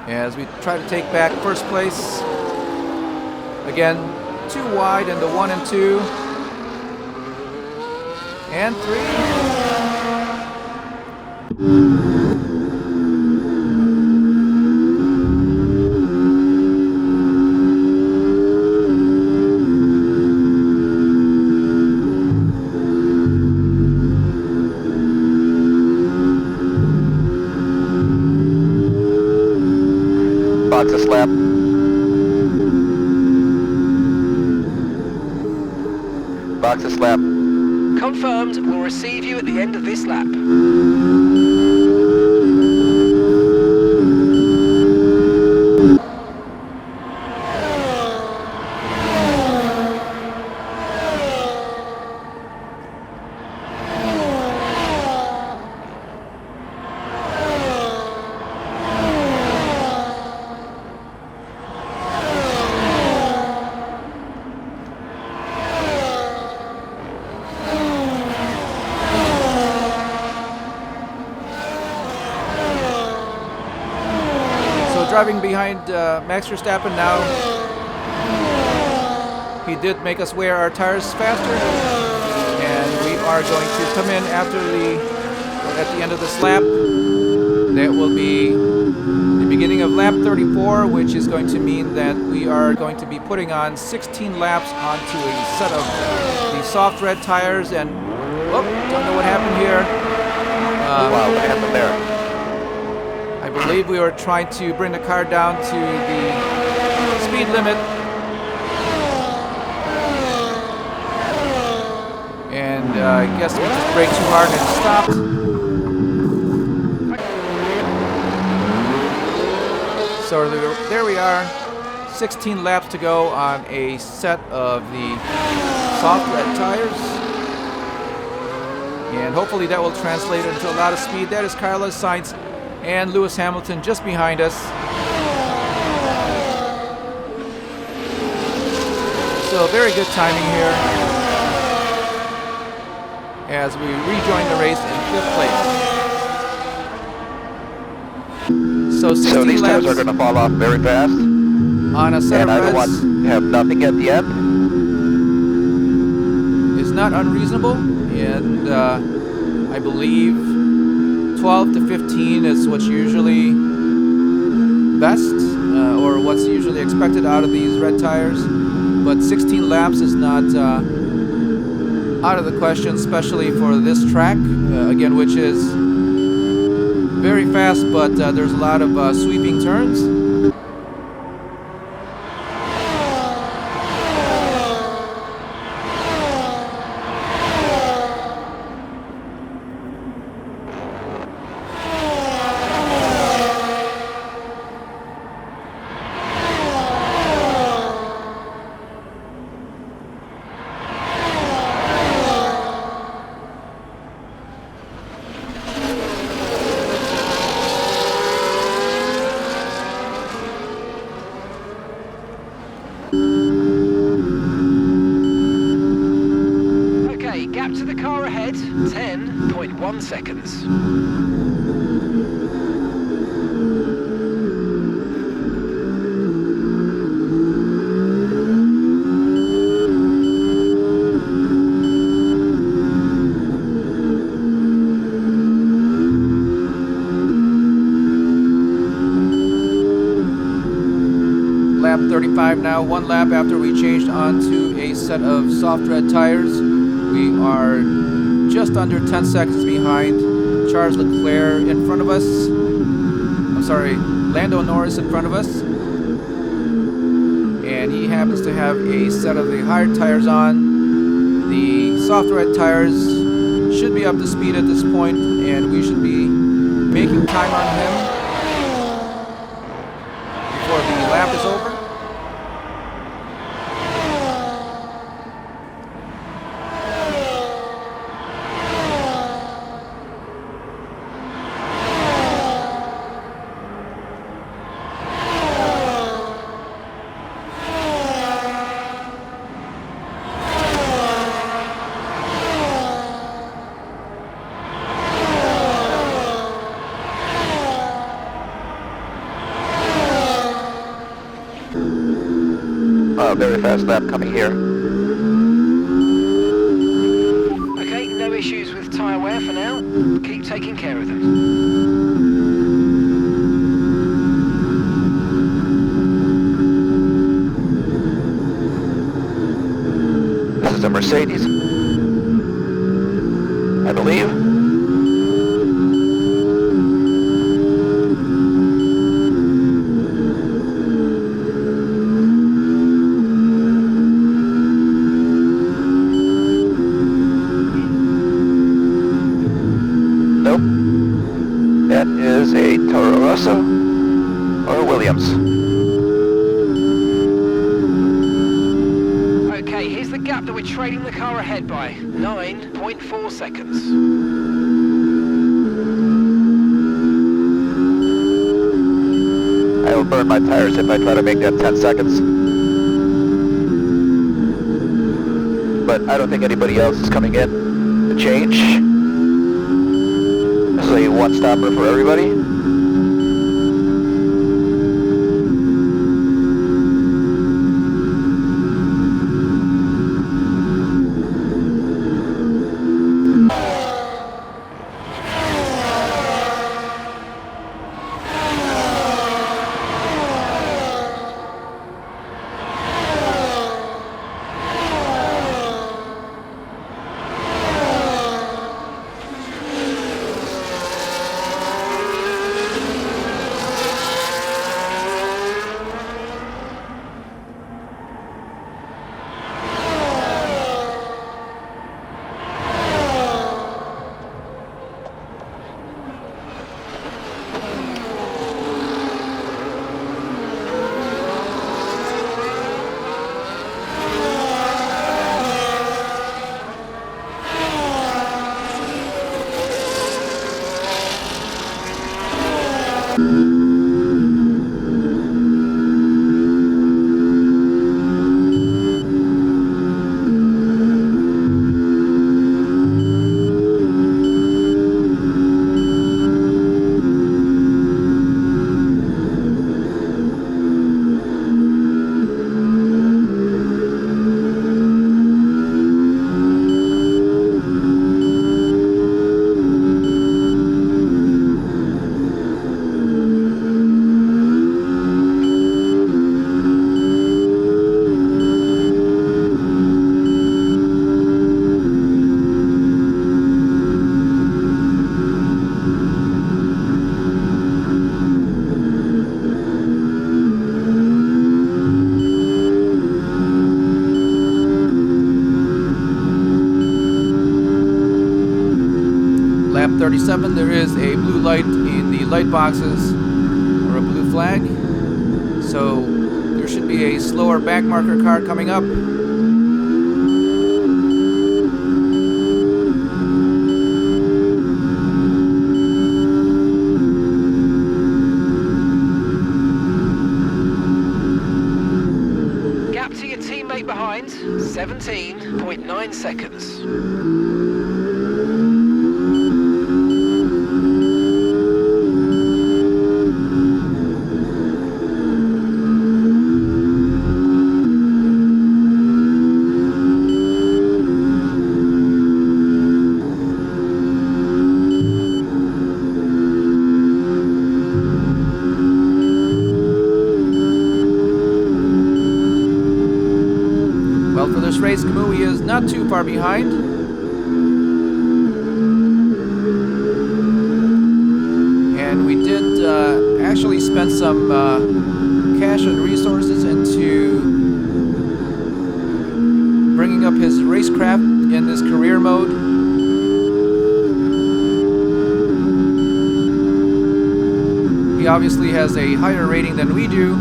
As we try to take back first place. Again, too wide into 1 and 2. And 3. Box a slap. Box a slap. Confirmed. We'll receive you at the end of this lap. Driving behind Max Verstappen now. He did make us wear our tires faster, and we are going to come in at the end of this lap. That will be the beginning of lap 34, which is going to mean that we are going to be putting on 16 laps onto a set of the soft red tires. And don't know what happened here. Wow, what happened there? I believe we were trying to bring the car down to the speed limit. And I guess we just braked too hard and stopped. So there we are, 16 laps to go on a set of the soft red tires. And hopefully that will translate into a lot of speed. That is Carlos Sainz and Lewis Hamilton just behind us. So very good timing here as we rejoin the race in 5th place. So 16 So these laps tires are going to fall off very fast, on a set and I of don't want reds to have nothing at the end. is not unreasonable, and I believe 12 to 15 is what's usually best, or what's usually expected out of these red tires. But 16 laps is not out of the question, especially for this track, again, which is very fast, but there's a lot of sweeping turns. Okay, gap to the car ahead, 10.1 seconds. Lap 35 now, 1 lap after we changed onto a set of soft red tires. We are just under 10 seconds behind Charles Leclerc in front of us. I'm sorry, Lando Norris in front of us. And he happens to have a set of the hard tires on. The soft red tires should be up to speed at this point, and we should be making time on him before the lap is over. Very fast lap coming here. Okay, no issues with tyre wear for now. Keep taking care of them. This is a Mercedes, I believe. Nope. That is a Toro Rosso or Williams. Okay, here's the gap that we're trailing the car ahead by. 9.4 seconds. I will burn my tires if I try to make that 10 seconds. But I don't think anybody else is coming in to change. This is a one-stopper for everybody. 37, there is a blue light in the light boxes, or a blue flag. So there should be a slower backmarker car coming up. Gap to your teammate behind, 17.9 seconds. Well, for this race, Kamui is not too far behind. And we did actually spend some cash and resources into bringing up his racecraft in this career mode. He obviously has a higher rating than we do.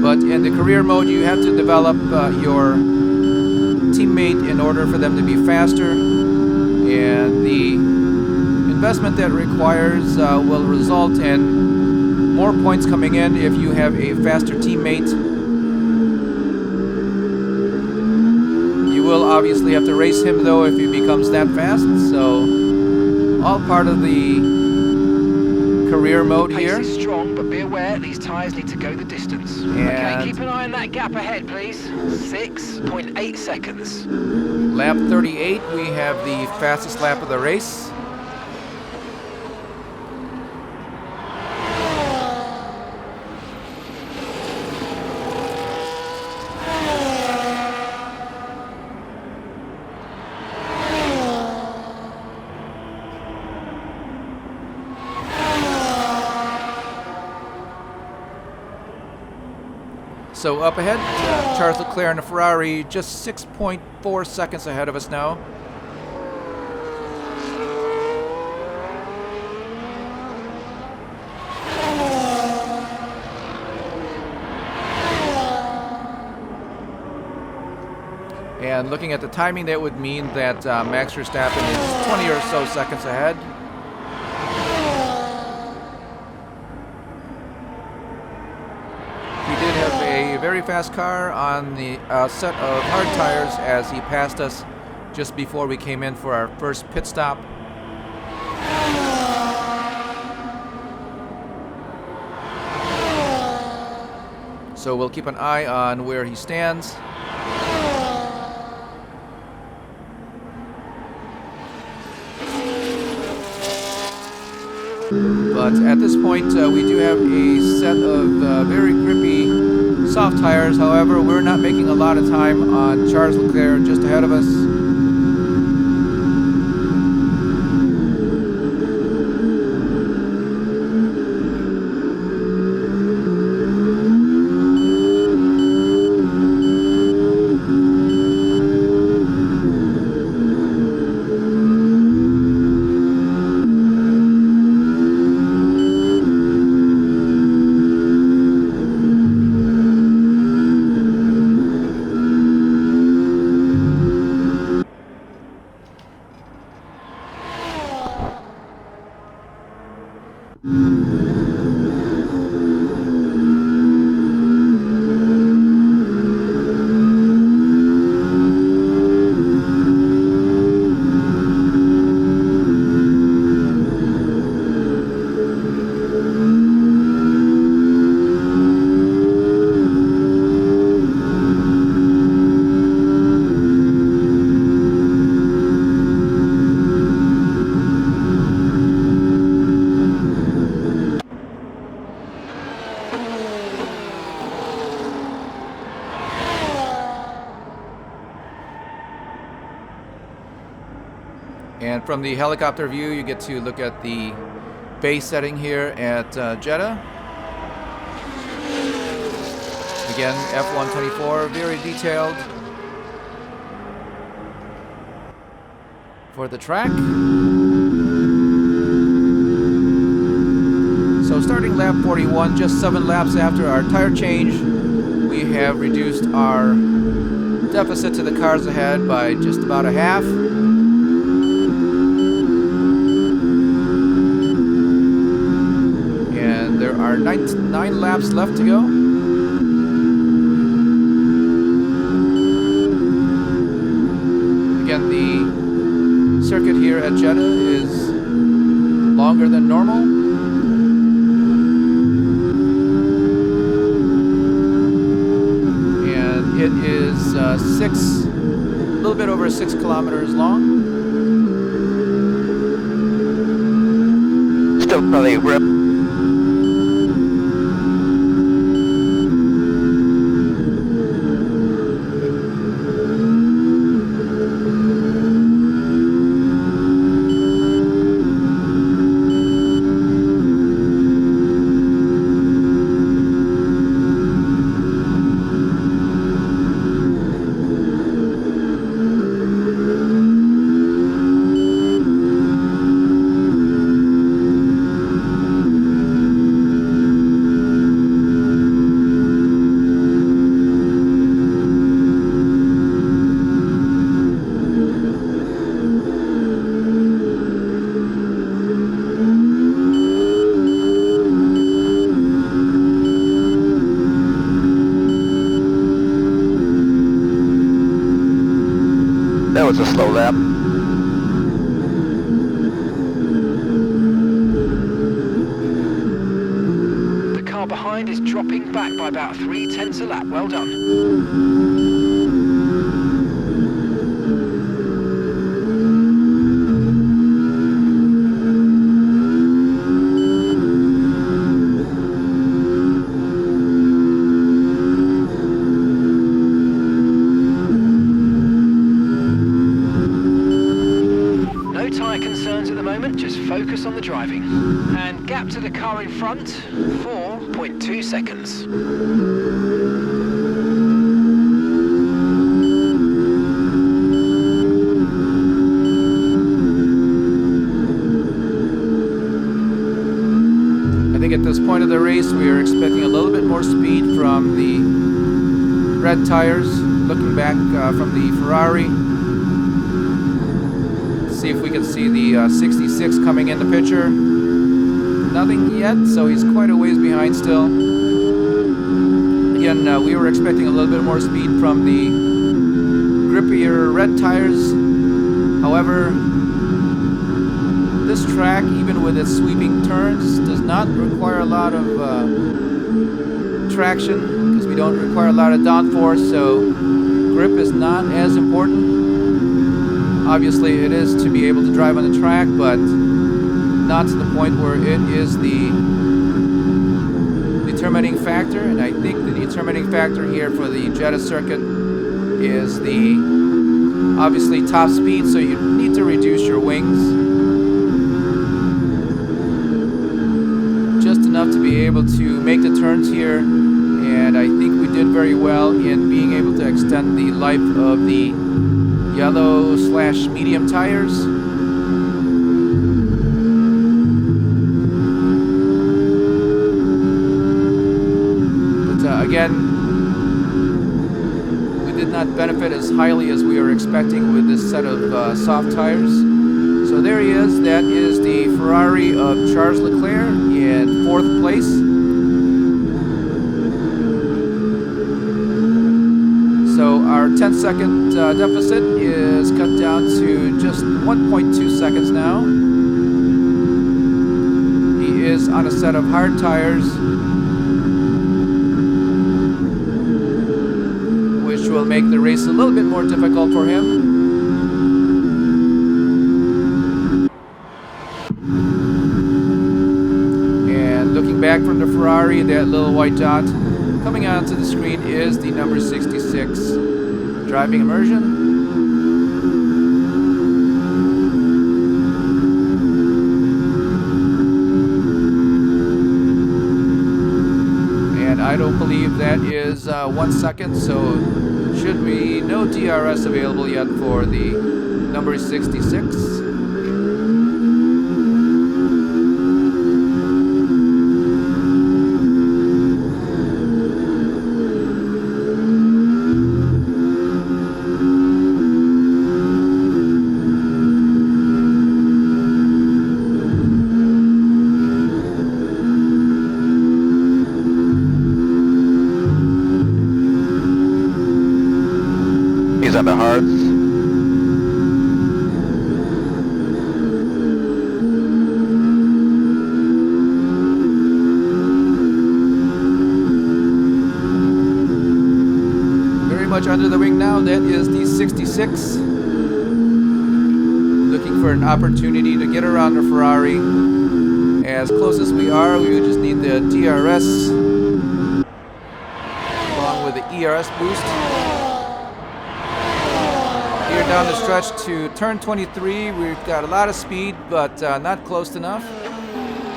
But in the career mode, you have to develop your teammate in order for them to be faster. And the investment that requires will result in more points coming in if you have a faster teammate. You will obviously have to race him though if he becomes that fast. So all part of the career mode here. Pace is strong, but be aware these tyres need to go the distance. Okay, keep an eye on that gap ahead, please. 6.8 seconds. Lap 38, we have the fastest lap of the race. So up ahead, Charles Leclerc and a Ferrari just 6.4 seconds ahead of us now. And looking at the timing, that would mean that Max Verstappen is 20 or so seconds ahead. A very fast car on the set of hard tires as he passed us just before we came in for our first pit stop. So we'll keep an eye on where he stands. But at this point, we do have a set of very grippy soft tires. However, we're not making a lot of time on Charles Leclerc just ahead of us. And from the helicopter view, you get to look at the base setting here at Jeddah. Again, F124, very detailed. for the track. So starting lap 41, just 7 laps after our tire change, we have reduced our deficit to the cars ahead by just about a half. And there are 9 laps left to go. Again, the circuit here at Jeddah is longer than normal. It is a little bit over 6 kilometers long. Still probably rip. That was a slow lap. The car behind is dropping back by about 0.3 a lap. Well done. Concerns at the moment, just focus on the driving. And gap to the car in front, 4.2 seconds. I think at this point of the race we are expecting a little bit more speed from the red tires. Looking back from the Ferrari, see if we can see the 66 coming in the picture. Nothing yet, so he's quite a ways behind still. Again, we were expecting a little bit more speed from the grippier red tires. However, this track, even with its sweeping turns, does not require a lot of traction because we don't require a lot of downforce, so grip is not as important. Obviously, it is to be able to drive on the track, but not to the point where it is the determining factor. And I think the determining factor here for the Jeddah circuit is the obviously top speed, so you need to reduce your wings just enough to be able to make the turns here. And I think we did very well in being able to extend the life of the yellow/medium tires. But again, we did not benefit as highly as we were expecting with this set of soft tires. So there he is. That is the Ferrari of Charles Leclerc in 4th place. So our 10-second deficit is cut down to just 1.2 seconds now. He is on a set of hard tires, which will make the race a little bit more difficult for him. And looking back from the Ferrari, that little white dot coming onto the screen is the number 66 driving immersion. And I don't believe that is 1 second, so should be no DRS available yet for the number 66. He's on the hards. Very much under the wing now. That is the 66. Looking for an opportunity to get around the Ferrari. As close as we are, we would just need the DRS along with the ERS boost. Here down the stretch to turn 23. We've got a lot of speed, but not close enough.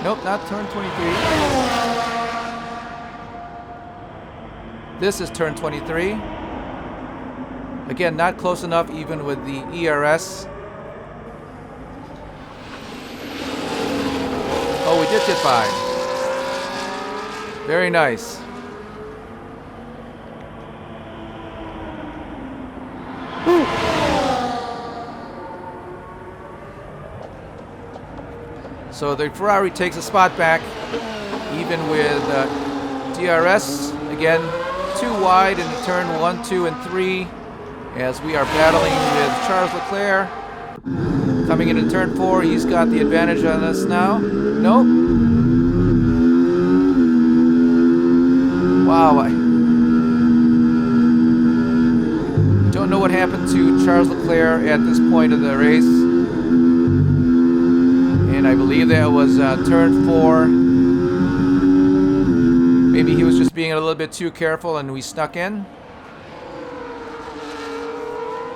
Nope, not turn 23. This is turn 23. Again, not close enough even with the ERS. Oh, we did get by. Very nice. So the Ferrari takes a spot back, even with DRS. Again, too wide in turn 1, 2, and 3, as we are battling with Charles Leclerc. Coming into turn 4, he's got the advantage on us now. Nope. Wow. I don't know what happened to Charles Leclerc at this point of the race. And I believe that was turn 4. Maybe he was just being a little bit too careful and we snuck in.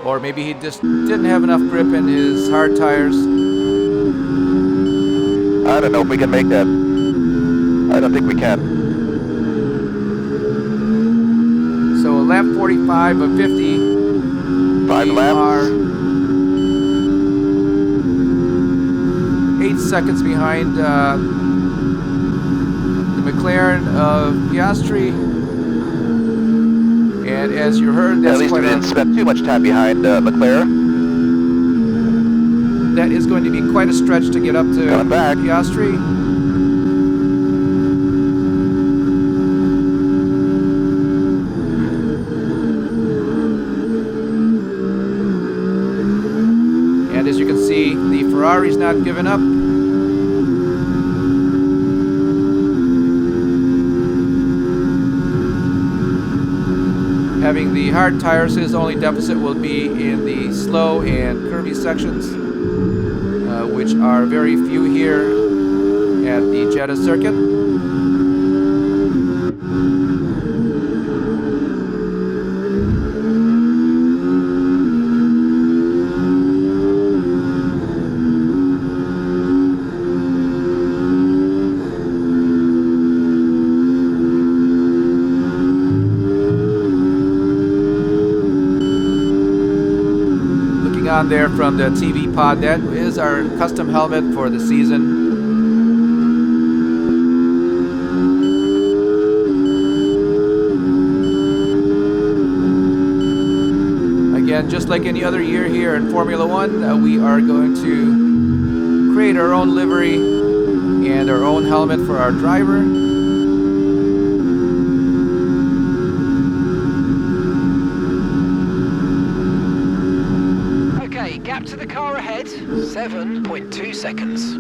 Or maybe he just didn't have enough grip in his hard tires. I don't know if we can make that. I don't think we can. So a lap 45 of 50. 5 We laps. are 8 seconds behind the McLaren of Piastri. And as you heard, that's At least we quite didn't spend too much time behind Leclerc. that is going to be quite a stretch to get up to Coming back. Piastri. And as you can see, the Ferrari's not giving up. Having the hard tires, his only deficit will be in the slow and curvy sections, which are very few here at the Jeddah circuit. On there from the TV pod, that is our custom helmet for the season. Again, just like any other year here in Formula One, we are going to create our own livery and our own helmet for our driver. Gap to the car ahead, 7.2 seconds.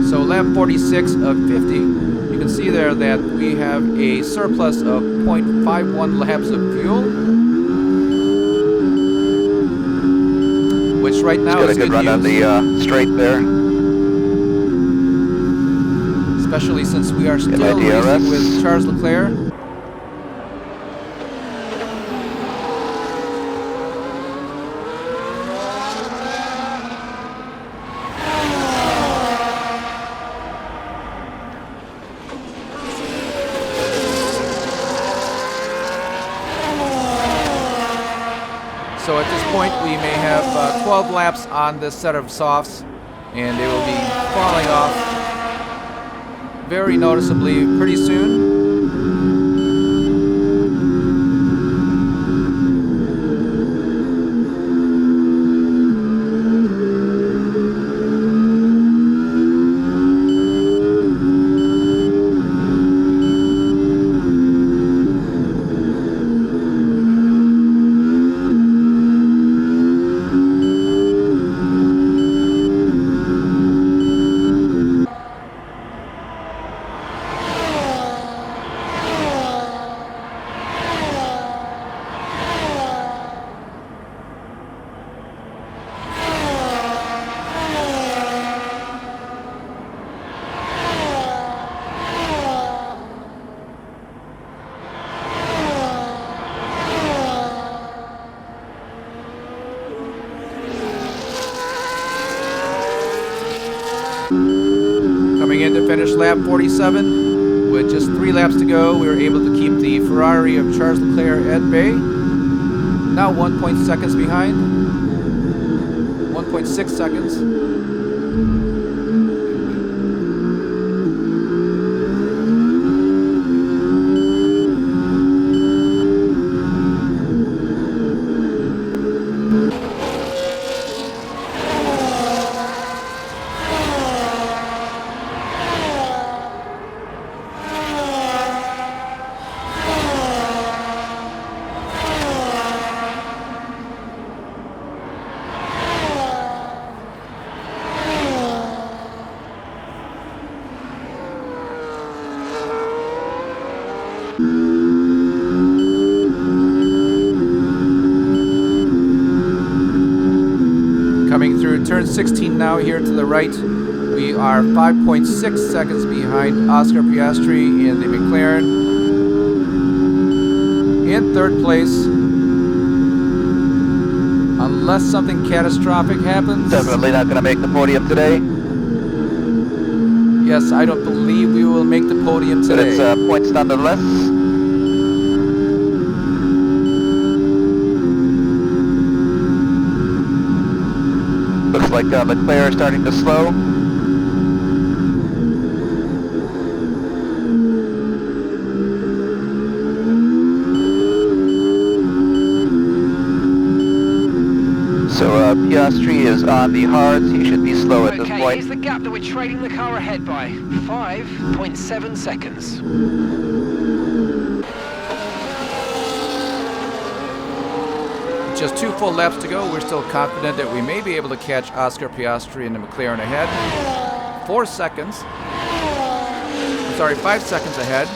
So lap 46 of 50. You can see there that we have a surplus of 0.51 laps of fuel, which right now Got a is good run news. on the straight there. Especially since we are still DRS. racing with Charles Leclerc. So at this point, we may have 12 laps on this set of softs, and they will be falling off very noticeably pretty soon. Coming in to finish lap 47, with just 3 laps to go, we were able to keep the Ferrari of Charles Leclerc at bay. Now 1.6 seconds behind. 1.6 seconds. Coming through turn 16 now here to the right, we are 5.6 seconds behind Oscar Piastri in the McLaren. In third place, unless something catastrophic happens. Definitely not going to make the podium today. Yes, I don't believe we will make the podium But today. it's points nonetheless. Looks like Leclerc is starting to slow. So Piastri is on the hards. He should be slow at this Okay, point. here's the gap that we're trailing the car ahead by. 5.7 seconds. Just 2 full laps to go. We're still confident that we may be able to catch Oscar Piastri in the McLaren ahead. 4 seconds. I'm sorry, 5 seconds ahead.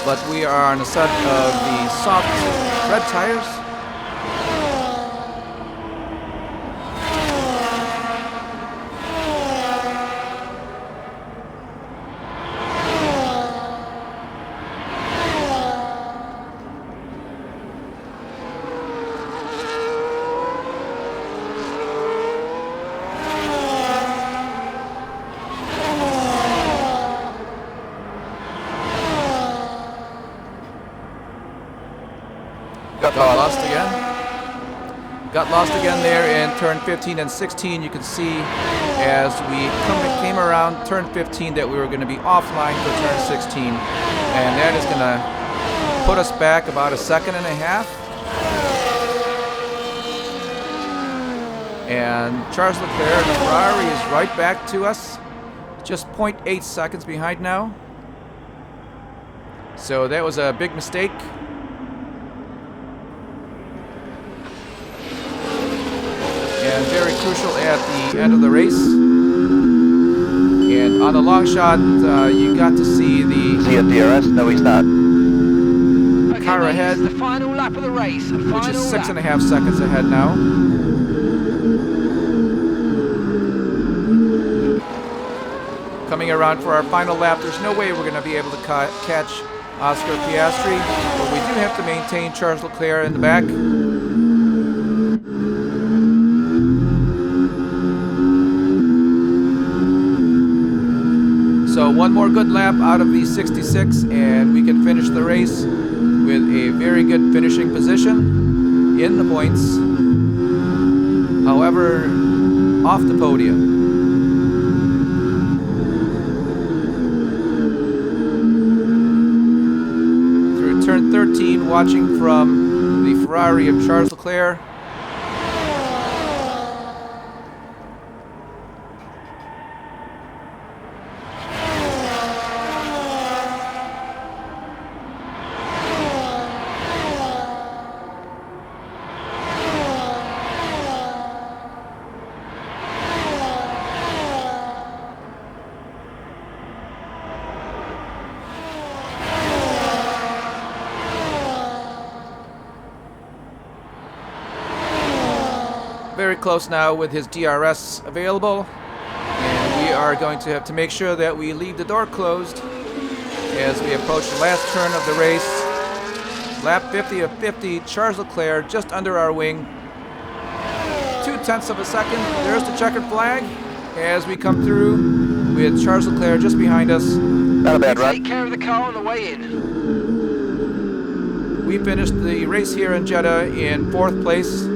But we are on a set of the soft red tires. Got lost again. Got lost again there in turn 15 and 16. You can see as we came around turn 15 that we were going to be offline for turn 16. And that is going to put us back about 1.5 seconds. And Charles Leclerc and the Ferrari is right back to us. Just 0.8 seconds behind now. So that was a big mistake. And very crucial at the end of the race. And on the long shot, you got to see the Is he at DRS? No, he's not. Okay, car mates, ahead, the final lap of the race. which is 6.5 seconds ahead now. Coming around for our final lap, there's no way we're going to be able to catch Oscar Piastri, but we do have to maintain Charles Leclerc in the back. So one more good lap out of the 66 and we can finish the race with a very good finishing position. in the points. However, off the podium. Through turn 13, watching from the Ferrari of Charles Leclerc. Very close now with his DRS available, and we are going to have to make sure that we leave the door closed as we approach the last turn of the race. Lap 50 of 50, Charles Leclerc just under our wing. 0.2 of a second. There's the checkered flag as we come through with Charles Leclerc just behind us. Not a bad run. Take care of the car on the way in. We finished the race here in Jeddah in 4th place.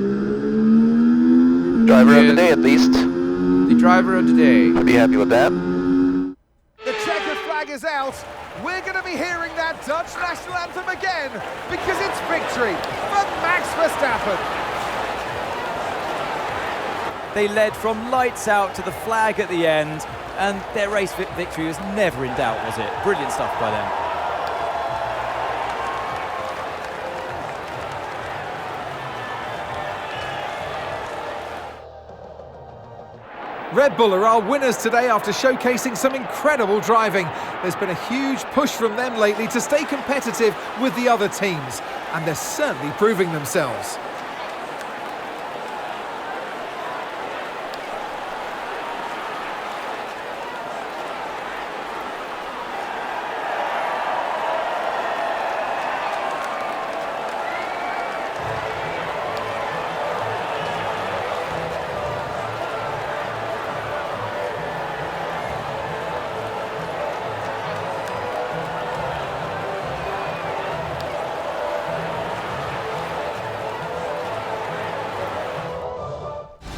Driver of the day, at least. The driver of the day. I'd be happy with that. The checkered flag is out. We're going to be hearing that Dutch national anthem again because it's victory for Max Verstappen. They led from lights out to the flag at the end, and their race victory was never in doubt, was it? Brilliant stuff by them. Red Bull are our winners today after showcasing some incredible driving. There's been a huge push from them lately to stay competitive with the other teams, and they're certainly proving themselves.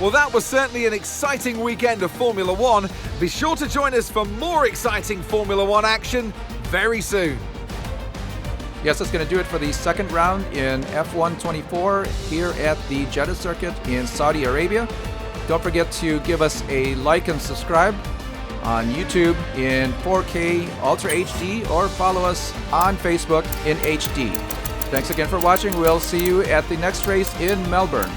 Well, that was certainly an exciting weekend of Formula One. Be sure to join us for more exciting Formula One action very soon. Yes, that's going to do it for the second round in F1 24 here at the Jeddah circuit in Saudi Arabia. Don't forget to give us a like and subscribe on YouTube in 4K Ultra HD or follow us on Facebook in HD. Thanks again for watching. We'll see you at the next race in Melbourne.